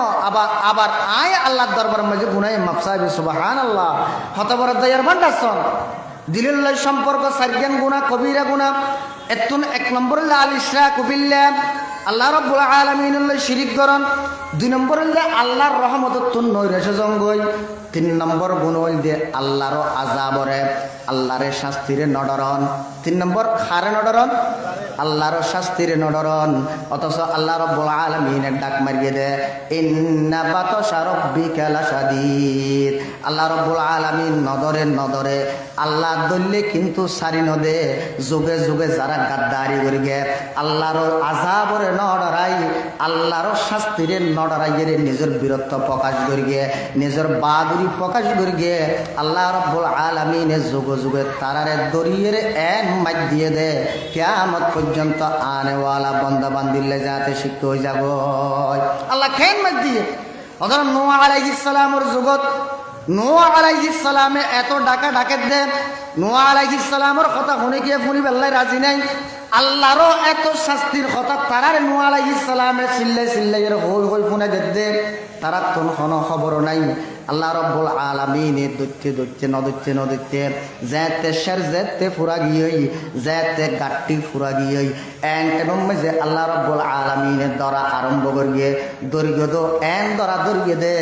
আবার আয় আল্লাহর দরবারের মাঝে গুনাহ মাপ চাইবে সুবহানাল্লাহ। হত বড় দয়ার ভান্ডারছন দিলের সম্পর্ক সারজ্ঞান গুনাহ কবিরা গুনাহ এতুন 1 নম্বর আল ইশরাকু বিল্লাহ আল্লাহ রাব্বুল আলামিনের শিরিক করন 2 নম্বর হইলে আল্লাহর রহমততুন নৈরাশ্য জঙ্গই 3 নম্বর গুণ হইলে আল্লাহর আযাবরে আল্লাহর শাস্তিরে নডরন 3 নম্বর খারে নডরন আল্লাহর শাস্তির নডরন, অথচ আল্লাহ রাব্বুল আলামিনের ডাক মারিয়ে দে ইন্না বাতাশা রাব্বিকা লাশাদীদ। আল্লাহ রাব্বুল আলামিন নদরে আল্লাহ দললে কিন্তু সারি নদে যুগে যুগে যারা গাদ্দারি করে গে আল্লাহর আযাবর নডরাই, আল্লাহর শাস্তির নডরাইয়ের নিজের বীরত্ব প্রকাশ করে গে, নিজের বাহাদুরি প্রকাশ করে গে আল্লাহ রাব্বুল আলামিন যুগে যুগে তারারে দরিয়ের এন মাইর দিয়ে দে কিয়ামত পর্যন্ত আনেওয়ালা বান্দা বান্দিলে যাতে শিক্ষা হয়ে যাব। আল্লাহ কেন মাইর দিয়ে অথবা নূহ আলাইহিস সালামের যুগত নূহ আলাইহিস সালামে এত ডাকের দে নূহ আলাইহিস সালামের কথা শুনে গিয়ে ফুনি বেল্লাই রাজি নাই। আল্লাহরও এত শাস্তির কথা তারার নূহ আলাইহিস সালামে চিল্লাই হই ফুনে দে তারা কোনো খবর নাই। আল্লাহ রাব্বুল আলামিন দৈত্যে নদৈত্যে যেতে শের যেতে ফুরা গিয়ে যেতে গাট্টি ফুরা গিয়ে এন যে আল্লাহ রাব্বুল আলামিনের দ্বারা আরম্ভ করিয়ে দৈর্ঘ্য দো এন দ্বারা দৈর্ঘ্য দে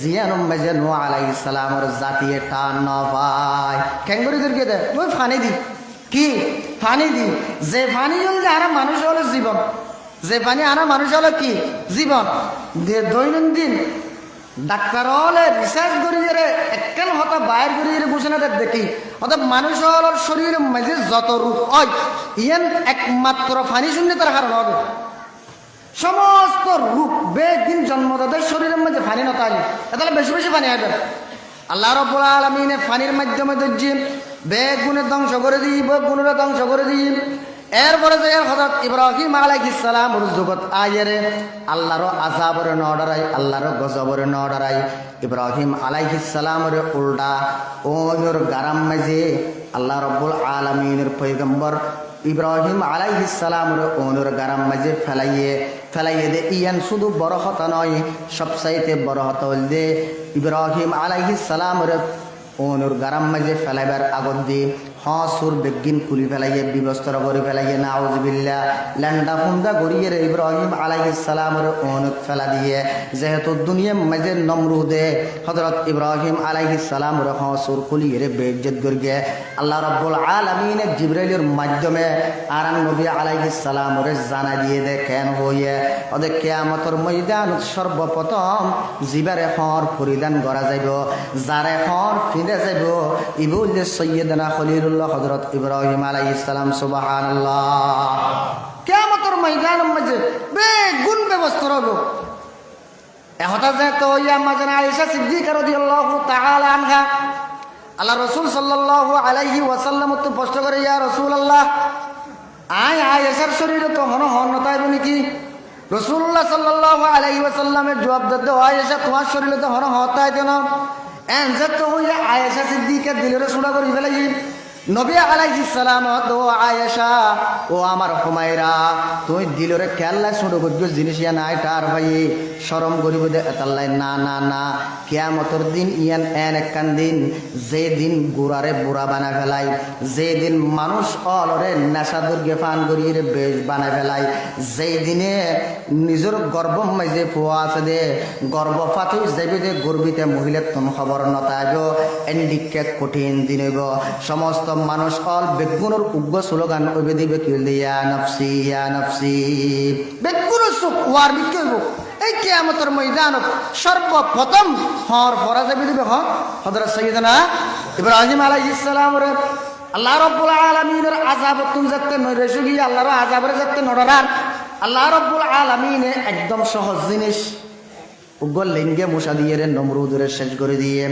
জিয়ানুম যে নূহ আলাইহিস সালামের জাতিয়ে টান না পায় কেঙ্গরি দৈর্ঘ্য দে ওই ফানি দি কি ফানি দি যে ফানি হল যে আর মানুষ হলো জীবন, যে পানি আনা মানুষ হলো কি জীবন। দৈনন্দিন ডাক্তার হলে রিসার্চ করি যে একখান হতা বাইর করি ঘোষণাটা দেখি অর্থাৎ মানুষ হলের শরীরের মাঝে যত রূপ হয় ইয়ান একমাত্র পানি শূন্য তার কারণ হবে। সমস্ত রূপ বেদিন জন্মদাদের শরীরের মাঝে পানি নতালি তাহলে বেশি বেশি পানি হবে। আল্লাহ রাব্বুল আলামিনে পানির মাধ্যমে দর্জিম বেগুনের ধ্বংস করে দিই, বেগুনের ধ্বংস করে দিই। এরপরে যে হযরত ইব্রাহিম আলাইহিস সালামের যুগত আয়েরে আল্লাহর আযাবর নডরাই, আল্লাহর গজবর নডরাই ইব্রাহিম আলাইহিস সালামের উল্টা ওর গারাম মাঝে আল্লাহ রাব্বুল আলামিনের পয়গম্বর ইব্রাহিম আলাইহিস সালামের ওর গারাম মাঝে ফেলাইয়ে দে ইয়ান শুধু বড় কথা নয়, সবচাইতে বড় কথা হল যে ইব্রাহিম আলাইহিস সালামের ওর গারাম মাঝে ফেলাইবার আগত দিয়ে হসুর বেগিন খুলি ফেলাইয়ে বিবস্ত্র করে ফেলাইয়ে নাউজুবিল্লাহ ল্যান্ডা ফুন্দা গড়িয়ে ইব্রাহিম আলাইহিস সালামের অনুক ফেলা দিয়ে যেহেতু দুনিয়া মাঝে নমরুদে হযরত ইব্রাহিম আলাইহিস সালামের হসুর খুলিয়ে বেইজ্জত করিয়ে আল্লাহ রাব্বুল আলামিন জিবরাইলের মাধ্যমে আরান নবী আলাইহিস সালামের জানা দিয়ে দে কেন হইয়ে ওদের কিয়ামতের ময়দান সর্বপ্রথম জিবারে হর পরিধান করা যাইব, যারে হর ফিরে যাইব ইবুল সৈয়দনা খলিল হযরত ইব্রাহিম আলাইহিস সালাম। সুবহানাল্লাহ। কিয়ামতের ময়দানের মাঝে বেগুন ব্যবস্থা হবে। এহতা যে তো ইয়া মাঝে আয়েশা সিদ্দিকা রাদিয়াল্লাহু তাআলা আনহা আল্লাহ রাসূল সাল্লাল্লাহু আলাইহি ওয়াসাল্লাম তো প্রশ্ন করে ইয়া রাসূলুল্লাহ আয়েশার শরীরে তো হন তাইব নাকি? রাসূলুল্লাহ সাল্লাল্লাহু আলাইহি ওয়াসাল্লামের জবাব দিতে আয়েশা তোমার শরীরে তো হতাই দেন এনজা তো হইয়া আয়েশা সিদ্দিকা দিলের সুড়া করে ফেলাই নবী আলাইহিস সালাম তো আয়েশা ও আমার হুমায়রা তুই দিলরে খেয়াল্লা শুরু করছো জিনিস ইয়া নাই তার ভাই শরম করিব দে তাল্লাই না কিয়ামতের দিন ইয়ান এন একখান দিন যে দিন গোড়ারে বুড়া বানা ফেলাই, যে দিন মানুষ অলরে নেশা দুর্গে ফান করিয়ে বেশ বানা ফেলাই, যেই দিনে নিজের গর্ব মাঝে ফুয়া আছে দে গর্ভপাত যাইবে দে গর্বিতে মহিলার তোম খবর নতাইব এন্ডিকে কঠিন দিন হইব। সমস্ত মানুষ অল বেগুনের উগ্র স্লোগান ওইবে দিবে কি ইয়া নফসি বেগুনের সুখ ওয়ার বিকে হইব। এই কিয়ামতের ময়দানত সর্বপ্রথম হর ফরা যাবে দিবে হযরত সাইয়্যিদানা ইব্রাহিম আলাইহিস সালামের আল্লাহ রাব্বুল আলামিনের আযাব তুম যাতে নরেশুগি আল্লাহর আযাবের যাতে নড়ার আল্লাহ রাব্বুল আলামিনে একদম সহজ জিনিস উগ্র লিঙ্গে মুসা দিয়ে নমরুদের শেষ করে দিয়ে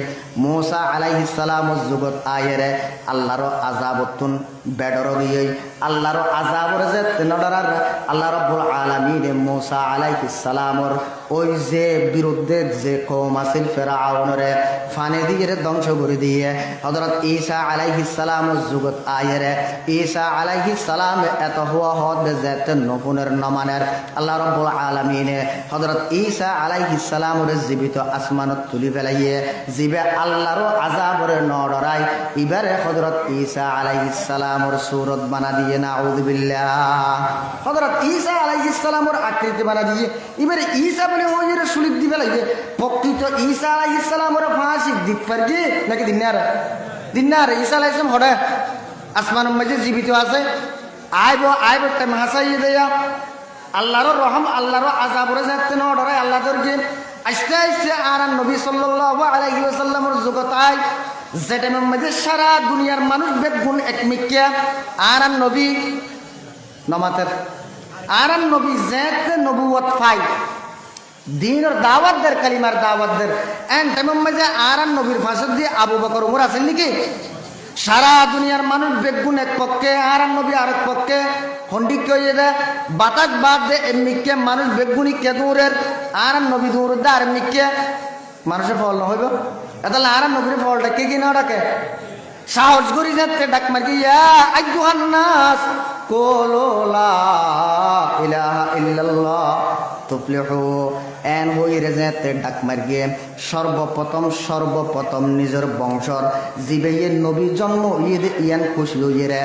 মুসা আলাইহিস সালামের যুগত আয়েরে আল্লাহর আযাবতুন বেডর দিয়ে আল্লাহর আযাবর যে নড়ার আল্লাহ রাব্বুল আলামিন মুসা আলাইহিস সালামের ওই যে বিরুদ্ধে যে কওম আছিল ফিরআউনরে ফানে দিয়ে ধ্বংস করে দিয়ে হযরত ঈসা আলাইহিস সালামের যুগত আয়েরে ঈসা আলাইহিস সালাম এত হওয়া হদ যে নফুনের নমানের আল্লাহ রাব্বুল আলামিন হযরত ঈসা আলাইহিস সালামের জীবিত আসমানত তুলি ফেলাইয়ে জিবে আল্লাহর আযাবরে নড়াই এবারে হযরত ঈসা আলাইহিস সালামের সূরত বানা দিয়ে নাউযুবিল্লাহ হযরত ঈসা আলাইহিস সালামের আকৃতি বানা দিয়ে এবারে ঈসা বলে ওই সুলিক দি ফেলাইয়ে প্রকৃত ঈসা আলাইহিস সালামের ফাঁসি দিত পারগে নাকি দিনার ঈসা আলাইহিস সালাম হড়া আসমানের মাঝে জীবিত আছে আইব টাইম হাসাই দেয়া আল্লাহর রহম আল্লাহর আযাবরে যাতে ন ডরাই আল্লাহ দরকে আস্তে আস্তে আর নবী সাল্লাল্লাহু আলাইহি ওয়াসাল্লামের জগতায় যেটা মধ্যে সারা দুনিয়ার মানুষ বেগুন এক মিক্কিয়া আর নবী নমাতের আর নবী যেতে নবুয়ত পাই দিনের দাওয়াত দের কালিমার দাওয়াত দের এন টাইম মধ্যে আর নবীর ফাঁসদ দিয়ে আবু বকর ওমর আছেন নাকি সারা দুনিয়ার মানুষ বেগুন এক পক্ষে আর নবী আরেক পক্ষে খন্ডিক হয়ে দেয় বাতাস বাদ দে এমনিকে মানুষ বেগুনি কে দূরের আর নবী দূর দে আর এমনিকে মানুষের ফল না হইব তাহলে আর নবীর ফলটা কে কিনা ডাকে সাহস করি যাচ্ছে ডাক মারি আইয়ুহান নাস কুলু লা ইলাহা ইল্লাল্লাহ তুফলিহু এন হইরে যাতে ডাক মারিয়ে সর্বপ্রথম নিজের বংশর জিবে নবী জন্ম ইয়ান খুশি হইরে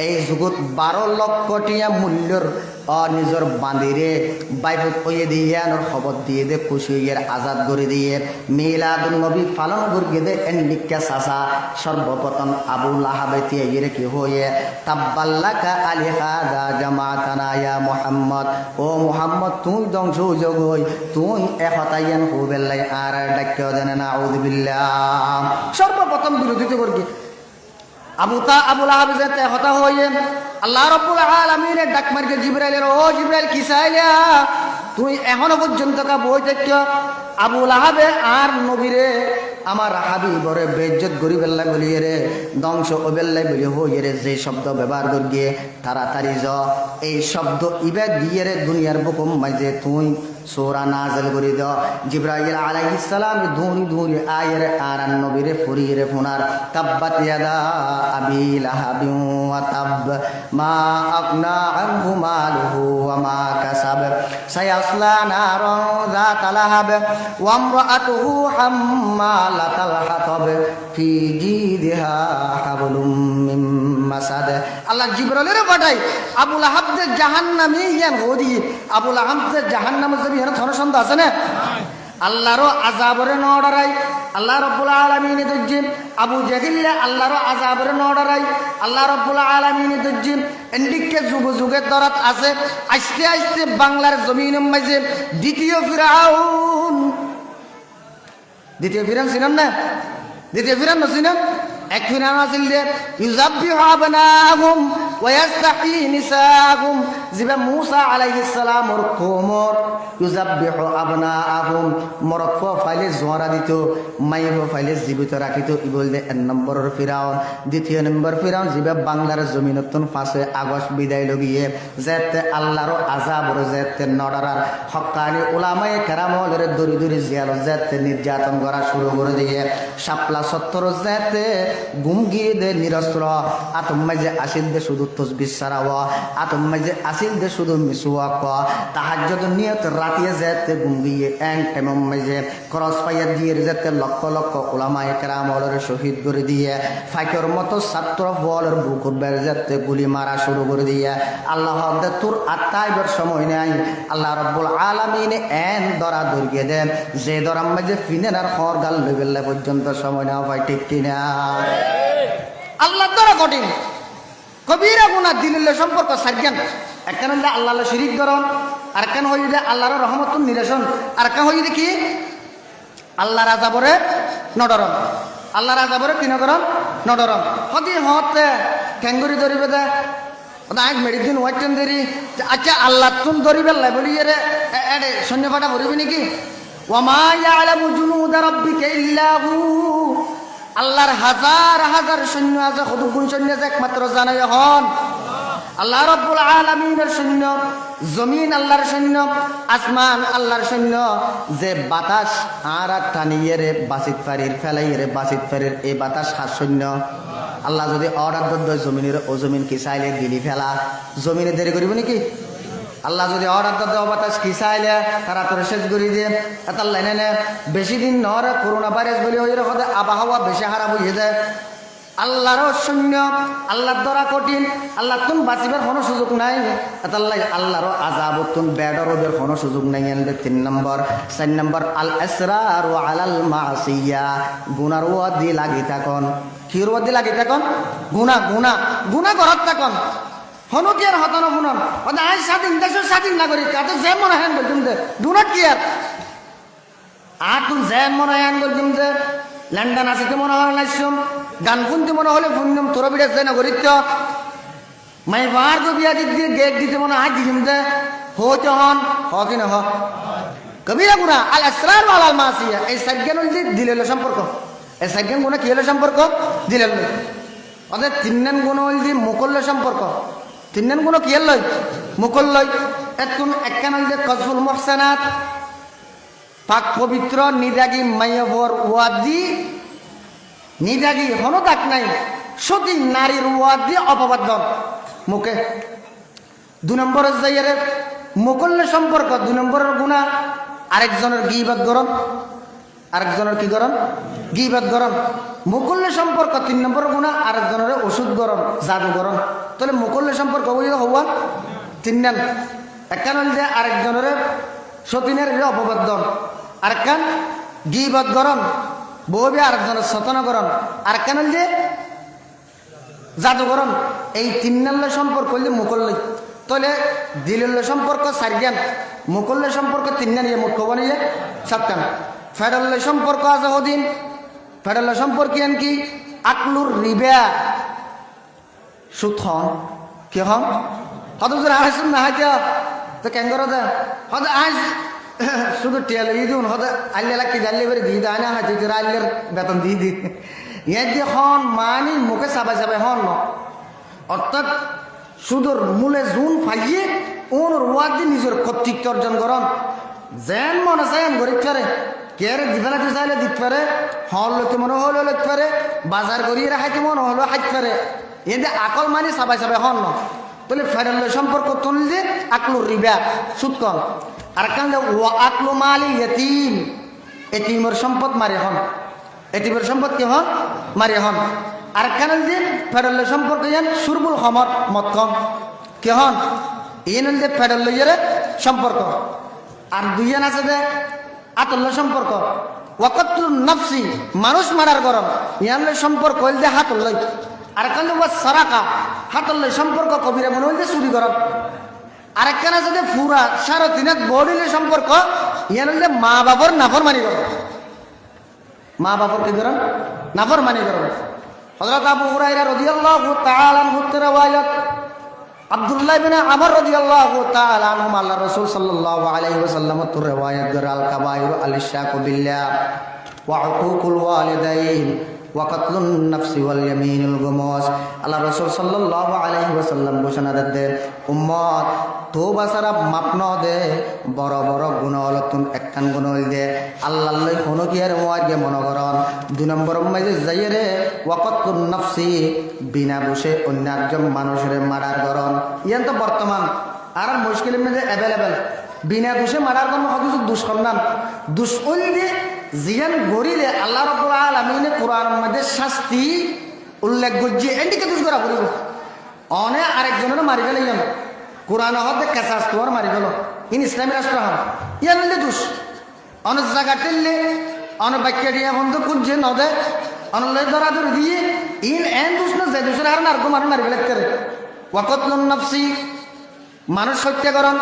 এই জগৎ 12 লক্ষ টিয়া মূল্যর নিজের বান্দিরে বাইফত হইয়ে দিয়ে আনোর খবর দিয়ে দে খুশি হইয়ে আজাদ করে দিয়ে মিলাদুন নবী পালন করিয়ে দে এন নিকা সাসা সর্বপ্রথম আবু লাহাবে তিয়াইরে কি হয়ে তাব্বাল্লাকা আলী হাদা জামাতানা ইয়া মুহাম্মদ ও মুহাম্মদ তুই ধ্বংস যোগ হই তুই একতাইয়ান হুবেল্লাই আর ডাক্য দেন নাউযু বিল্লাহ সর্বপ্রথম বিরোধিতা করবি আবু লাহাব যেতে হতা হয়ে আল্লাহ রাব্বুল আলামিনের ডাক মারকে জিবরাইলের ও জিবরাইল কি চাইলা তুই এখনো পর্যন্ত কা বই দেখ আবু লাহাবে আর নবীরে আমার হাবিবরে বেইজ্জত করি বেল্লা বলিয়ে রে ধ্বংস ও বেল্লাই বলি হইয়ে রে যে শব্দ ব্যবহার করিয়ে তাড়াতাড়ি এই শব্দ ইবে দিয়ে রে দুনিয়ার বুকুম মাঝে তুই সূরা নাযিল করে দাও জিবরাইল আলাইহিস সালাম ধুনি আয়ের আর নবীরে ফুরিয়ে ফোনার তাব্বাত ইয়াদা আবি লাহাবি ওয়া তাব মা আগনা আনহু মালুহু ওয়া মা কাসাব সায়াসলা নারান যাতা লাহাব ওয়া আমরাতুহু হাম্মালাতাল হাতাব ফি জিদিহা হাবলুম মিন মাসাদ আল্লাহ জিবরাইলের পাঠাই আবু লাহাব যে জাহান্নামী ইয়ান হদি আবু লাহাব যে জাহান্নামে এখানে ধনসন্ধ আছে না আল্লাহর আযাবরে নডরাই আল্লাহ রাব্বুল আলামিন দজ্জিন আবু জাহিল আল্লাহর আযাবরে নডরাই আল্লাহ রাব্বুল আলামিন দজ্জিন এন্ডিকে যুগ যুগে দরাত আছে আস্তে আস্তে বাংলার জমিনের মাঝে দ্বিতীয় ফিরাউন ছিলেন না দ্বিতীয় ফিরাউন ছিলেন এক ফিরাউন আছিল যে ইউযাব্বিহু আবনাহুম ওয়া ইয়াস্তাহি নিসাহুম জিবা মূসা আলাইহিস সালামর কওমর ইউযাব্বিহু আবনাহুম মরদ ফাইলে জোয়ারা দিত মাইফ ফাইলে জীবিত রাখিত ইবল দে এক নম্বরের ফিরাউন দ্বিতীয় নম্বর ফিরাউন জিবা বাংলার জমিনতন 5 আগস্ট বিদায় লগিয়ে যেতে আল্লাহর আযাবর যেতে নডরার হক্কানি উলামায়ে কেরামলের দরি দরি জিয়াল যেতে নির্যাতন করা শুরু করে দিয়ে শাপলা 70 যেতে গুমগিয়ে দে নিরস্ত্র আতম মাঝে আসিল দে শুধু তসবিহ সারাওয়া আতম মাঝে আসিল দে শুধু মিসওয়াক তাহাজ্জুদ নিয়ত রাতিয়ে যেতে গুমগিয়ে এন টাইম মাঝে ক্রস ফায়ার দিয়ে যেতে লক্ষ লক্ষ উলামায়ে কেরামলের শহীদ করে দিয়ে ফাইকের মতো ছাত্র বলের বুকুর বের যেতে গুলি মারা শুরু করে দিয়ে আল্লাহ দে তোর আত্মাইবার সময় নাই আল্লাহ রাব্বুল আলামিন এন দরা দর্গে দেন যে দরাম মাঝে ফিনেনার খর গাল লেভেল পর্যন্ত সময় না পাই ঠিক কিনা আল্লাহ দ্বারা কঠিন কবিরা গুনাহ দিলের সম্পর্ক সাজ্ঞান একখান হইলে আল্লাহ শিরিক করন আর কেন হইলে আল্লাহর রহমতুন নিরসন আর কেন হইলে কি আল্লাহর আযাবরে নডরম আল্লাহর আযাবরে কি নগরম নডরম হদি হতে ক্যাঙ্গুরি ধরিবে দে আজ মেডিদিন ওয়াইটেন দেরি আচ্ছা আল্লাহ তুন ধরিবে লাই বলি রে এডে সৈন্য ফাটা ভরিবে নাকি ওয়ামা ইয়ালামু জুনুদা রাব্বিকা ইল্লা হু আল্লাহর হাজার হাজার সৈন্য আছে কতগুণ সৈন্য আছে একমাত্র জানাই হন আল্লাহ রাব্বুল আলামিনের সৈন্য জমিন আল্লাহর সৈন্য আসমান আল্লাহর সৈন্য যে বাতাস আর টানিয়ে রে বাসিত ফারির ফেলাইয়ে রে বাসিত ফারির এই বাতাস হার সৈন্য আল্লাহ যদি অর্ডার দদ্দ জমিনের ও জমিন কি চাইলে দিলি ফেলা জমিনে দেরি করিব নাকি আল্লাহ যদি অর্ডার দদ্দ বাতাস কি চাইলে তারা তোর শেষ করে দিয়ে এত লাইনে নে বেশি দিন নহরে করোনা ভাইরাস বলি হয়ে রে আবহাওয়া বেশি খারাপ হয়ে যায় আল্লাহর সৈন্য আল্লাহর দ্বারা কঠিন আল্লাহ তুম বাঁচিবার কোনো সুযোগ নাই এতাল্লাই আল্লাহর আযাব তুম বেডর ওদের কোনো সুযোগ নাই এনবে 3 নম্বর 4 নম্বর আল আসরার ওয়া আলাল মাসিয়া গুনার ওয়াদি লাগি থাকুন কির ওয়াদি লাগি থাকুন গুনাহ গুনাহ গুনাহ করত থাকুন হনো কি আর হতন শুনন হতে আজ স্বাধীন দেশের স্বাধীন নাগরিক আর তো যে মনে হেন বলতুম যে ডু নট কেয়ার আর তুমি যেন মনে হেন বলতুম যে লন্ডন আছে তো মনে হয় লাইছম গান শুনতে মনে হলে শুনলাম তোর বিড়ে যে নাগরিক মাই বার গো বিয়া দিতে গেট দিতে মনে আজ দিম যে হতে হন হ কি না হ কবিরা গুনাহ আল আসরার ওয়াল আল মাসিয়া এই সাজ্ঞান হল দিলের সম্পর্ক এই সাজ্ঞান গুনাহ কি হলো সম্পর্ক দিলের লই অর্থাৎ তিননান গুণ হল মুকল্ল সম্পর্ক তিননান গুণ কি হল মুকল্লই এতুন একখান হল কসফুল মুহসানাত পাক পবিত্র নিদাগি মাইয়বর ওয়াদি নিদাগি হনো দাগ নাই সতী নারীর ওয়াদি অপবাদন মুখে 2 নম্বরের জায়গায় মুকল্ল সম্পর্ক 2 নম্বরের গুণা আরেকজনের গীবত গরম আরেকজনের কি গরম গীবত গরম মুকল্ল সম্পর্ক 3 নম্বরের গুণা আরেকজনের ওষুধ গরম জাদু গরম তাহলে মুকল্ল সম্পর্ক বুঝে হওয়া 3 নাম একখান হল যে আরেকজনের সতীনের অপবাদন আরেকখান গীবত গরম বউবে আরেকজনের সতনা গরম আরেকখান হল যে জাদুকরণ এই 3 নম্বর সম্পর্ক হইলে মুকল্ল তাহলে দিলের সম্পর্ক 4 জ্ঞান মুকল্ল সম্পর্ক 3 নিয়ে মুখ্য বানিয়ে 7 জ্ঞান ফেডারেল সম্পর্ক আছে ওদিন ফেডারেল সম্পর্ক কি আকলুর রিবা সুথন কি হন হত যদি আইসুন না হাইতে তো কেন করো দে হত আইস শুধু টেল ই দিন হত আল্লাহ কি জানলে বেরে দিয়ে দেয় না হাইতে তোরা আল্লাহর বেতন দিয়ে দি ইয়ার দিয়ে হন মানি মুখে চাবাই চাবাই হন ন অর্থাৎ সুদূর মূলে জুন ফাইয়ে ওর ওয়াদ দিয়ে নিজের কর্তৃত্ব অর্জন করন যেন মনে চাই গরিব ফেরে কে দিফেলাতে চাইলে দিতে পারে হল লইতে মনে হলেও লইতে পারে বাজার করিয়ে রাখাইতে মনে হলেও হাইতে পারে এদের আকল মানি চাবাই চাবাই হন ন তাহলে ফেডারেল সম্পর্ক তুললে আকলুর রিবা সুৎকন আর কান ও আকলু মালি ইয়তিম এতিমের সম্পদ মারি হন এতিমের সম্পদ কি হন মারি হন আর কানাল যে ফেডারেল সম্পর্ক যেন সুরবুল খমর মত কম কে হন ইন যে ফেডারেল সম্পর্ক আর 2 জন আছে যে আতল্য সম্পর্ক ওয়াকাতুল নফসি মানুষ মারার গরম ইয়ানলে সম্পর্ক হইল যে হাতল্য আর কান ওয়া সারাকা হাতল্য সম্পর্ক কবিরা মনে হইল যে চুরি গরম আরেকখান আছে যে ফুরা সারা দিনত বডিলে সম্পর্ক ইয়ানলে মা বাবার নাফরমানি গরম মা বাবার কি গরম নাফরমানি গরম হযরত আবু হুরায়রা রাদিয়াল্লাহু তাআলা আনহু riwayat আব্দুল্লাহ ইবনে আমর রাদিয়াল্লাহু তাআলা আনহু আল্লাহ রাসূল সাল্লাল্লাহু আলাইহি ওয়াসাল্লাম riwayat গরাল কাবাইর আল-ইশরাকু বিল্লাহ ওয়া উকুকুল ওয়ালিদাইন ওয়া কাতলুন নাফসি ওয়াল ইয়ামিনুল গুমুস আল্লাহ রাসূল সাল্লাল্লাহু আলাইহি ওয়াসাল্লাম ঘোষণা দেন উম্মত তওবা সারা মাপ ন দে বড় বড় গুনাহ হলতুন একখান গুনাহ হইল দে আল্লাহর লই কোন কি আর ওয়াজে মনোকরণ 2 নম্বর মাঝে যাইরে ওয়াকাতুন নাফসি বিনা বসে অন্য একজন মানুষের মারার করণ ইয়ান তো বর্তমান আর মুশকিলের মধ্যে अवेलेबल বিনা দোষে মারার কোন কিছু দুষ্কর্ম দুষ্কর্ম দিয়ে জিয়ান গরিলে আল্লাহ রাব্বুল আলামিন কোরআনের মধ্যে শাস্তি উল্লেখ করছে এন্ডিকে দুষ করা পড়িব অনে আরেকজনের মারি ফেলে ইয়ান কোরআন হতে কেসাস তোর মারি গেল ইন ইসলামী রাষ্ট্র হন ইয়ান দুষ অনেক জায়গা টেললে অনেক বাক্য দিয়ে বন্ধ করছে নদে অনেক ধরা ধরে দিয়ে ইন এন দুষ না যে দুষের হার আর মারি মারি ফেলে করে ওয়াকাতুন নাফসি মানুষ হত্যাকরণ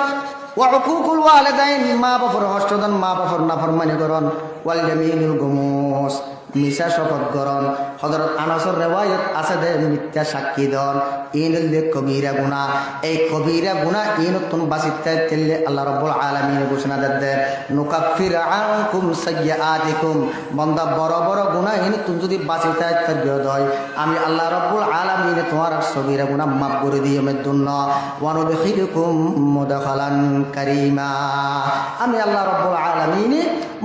ওয়া উকুকুল ওয়ালিদাইন মা বাবার হস্তদান মা বাবার নাফরমানি করন ওয়াল ইয়ামিনুল গুমুস মিশা শপথ করন হযরত আনাসের riwayat আছে দে মিথ্যা সাক্ষী দন ইন লে কবিরা গুনাহ এই কবিরা গুনাহ ইন তুন বাসিতে তেলে আল্লাহ রাব্বুল আলামিন ঘোষণা দেন নুকাফির আনকুম সাইয়্যাতিকুম বান্দা বড় বড় গুনাহ ইন তুন যদি বাসিতে তবিয়ত হয় আমি আল্লাহ রাব্বুল আলামিন তোমার সগীরা গুনাহ maaf করে দিই আমার জন্য ওয়া নুদখিলুকুম মুদখালান কারীমা আমি আল্লাহ রাব্বুল আলামিন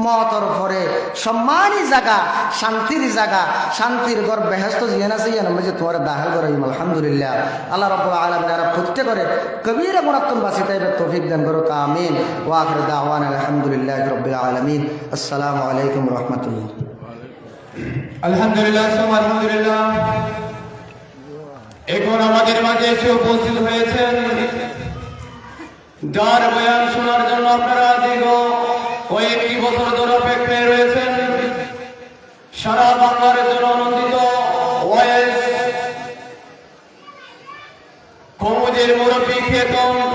মওতর পরে সম্মানী জায়গা শান্তির জায়গা শান্তির ঘর বেহেশত জিয়ান আছে ইয়ান মধ্যে তোমার দাখিল করাইম আলহামদুলিল্লাহ আল্লাহ রাব্বুল আলামিন আর প্রত্যেক করে কবিরা গুনাহ তুম বাঁচিতে তৌফিক দান করো আমিন ওয়া আখির দাওয়ানা আলহামদুলিল্লাহি রাব্বিল আলামিন আসসালামু আলাইকুম ওয়া রাহমাতুল্লাহ আলহামদুলিল্লাহ আলহামদুলিল্লাহ এখন আমাদের মাঝে এসে উপস্থিত হয়েছেন যার বয়ান শোনার জন্য আপনারা দীর্ঘ কয়েকটি বছর ধরে অপেক্ষায় রয়েছেন সারা বাংলার জন্য আনন্দিত ওয়াইস মসজিদের মুরব্বী খেতন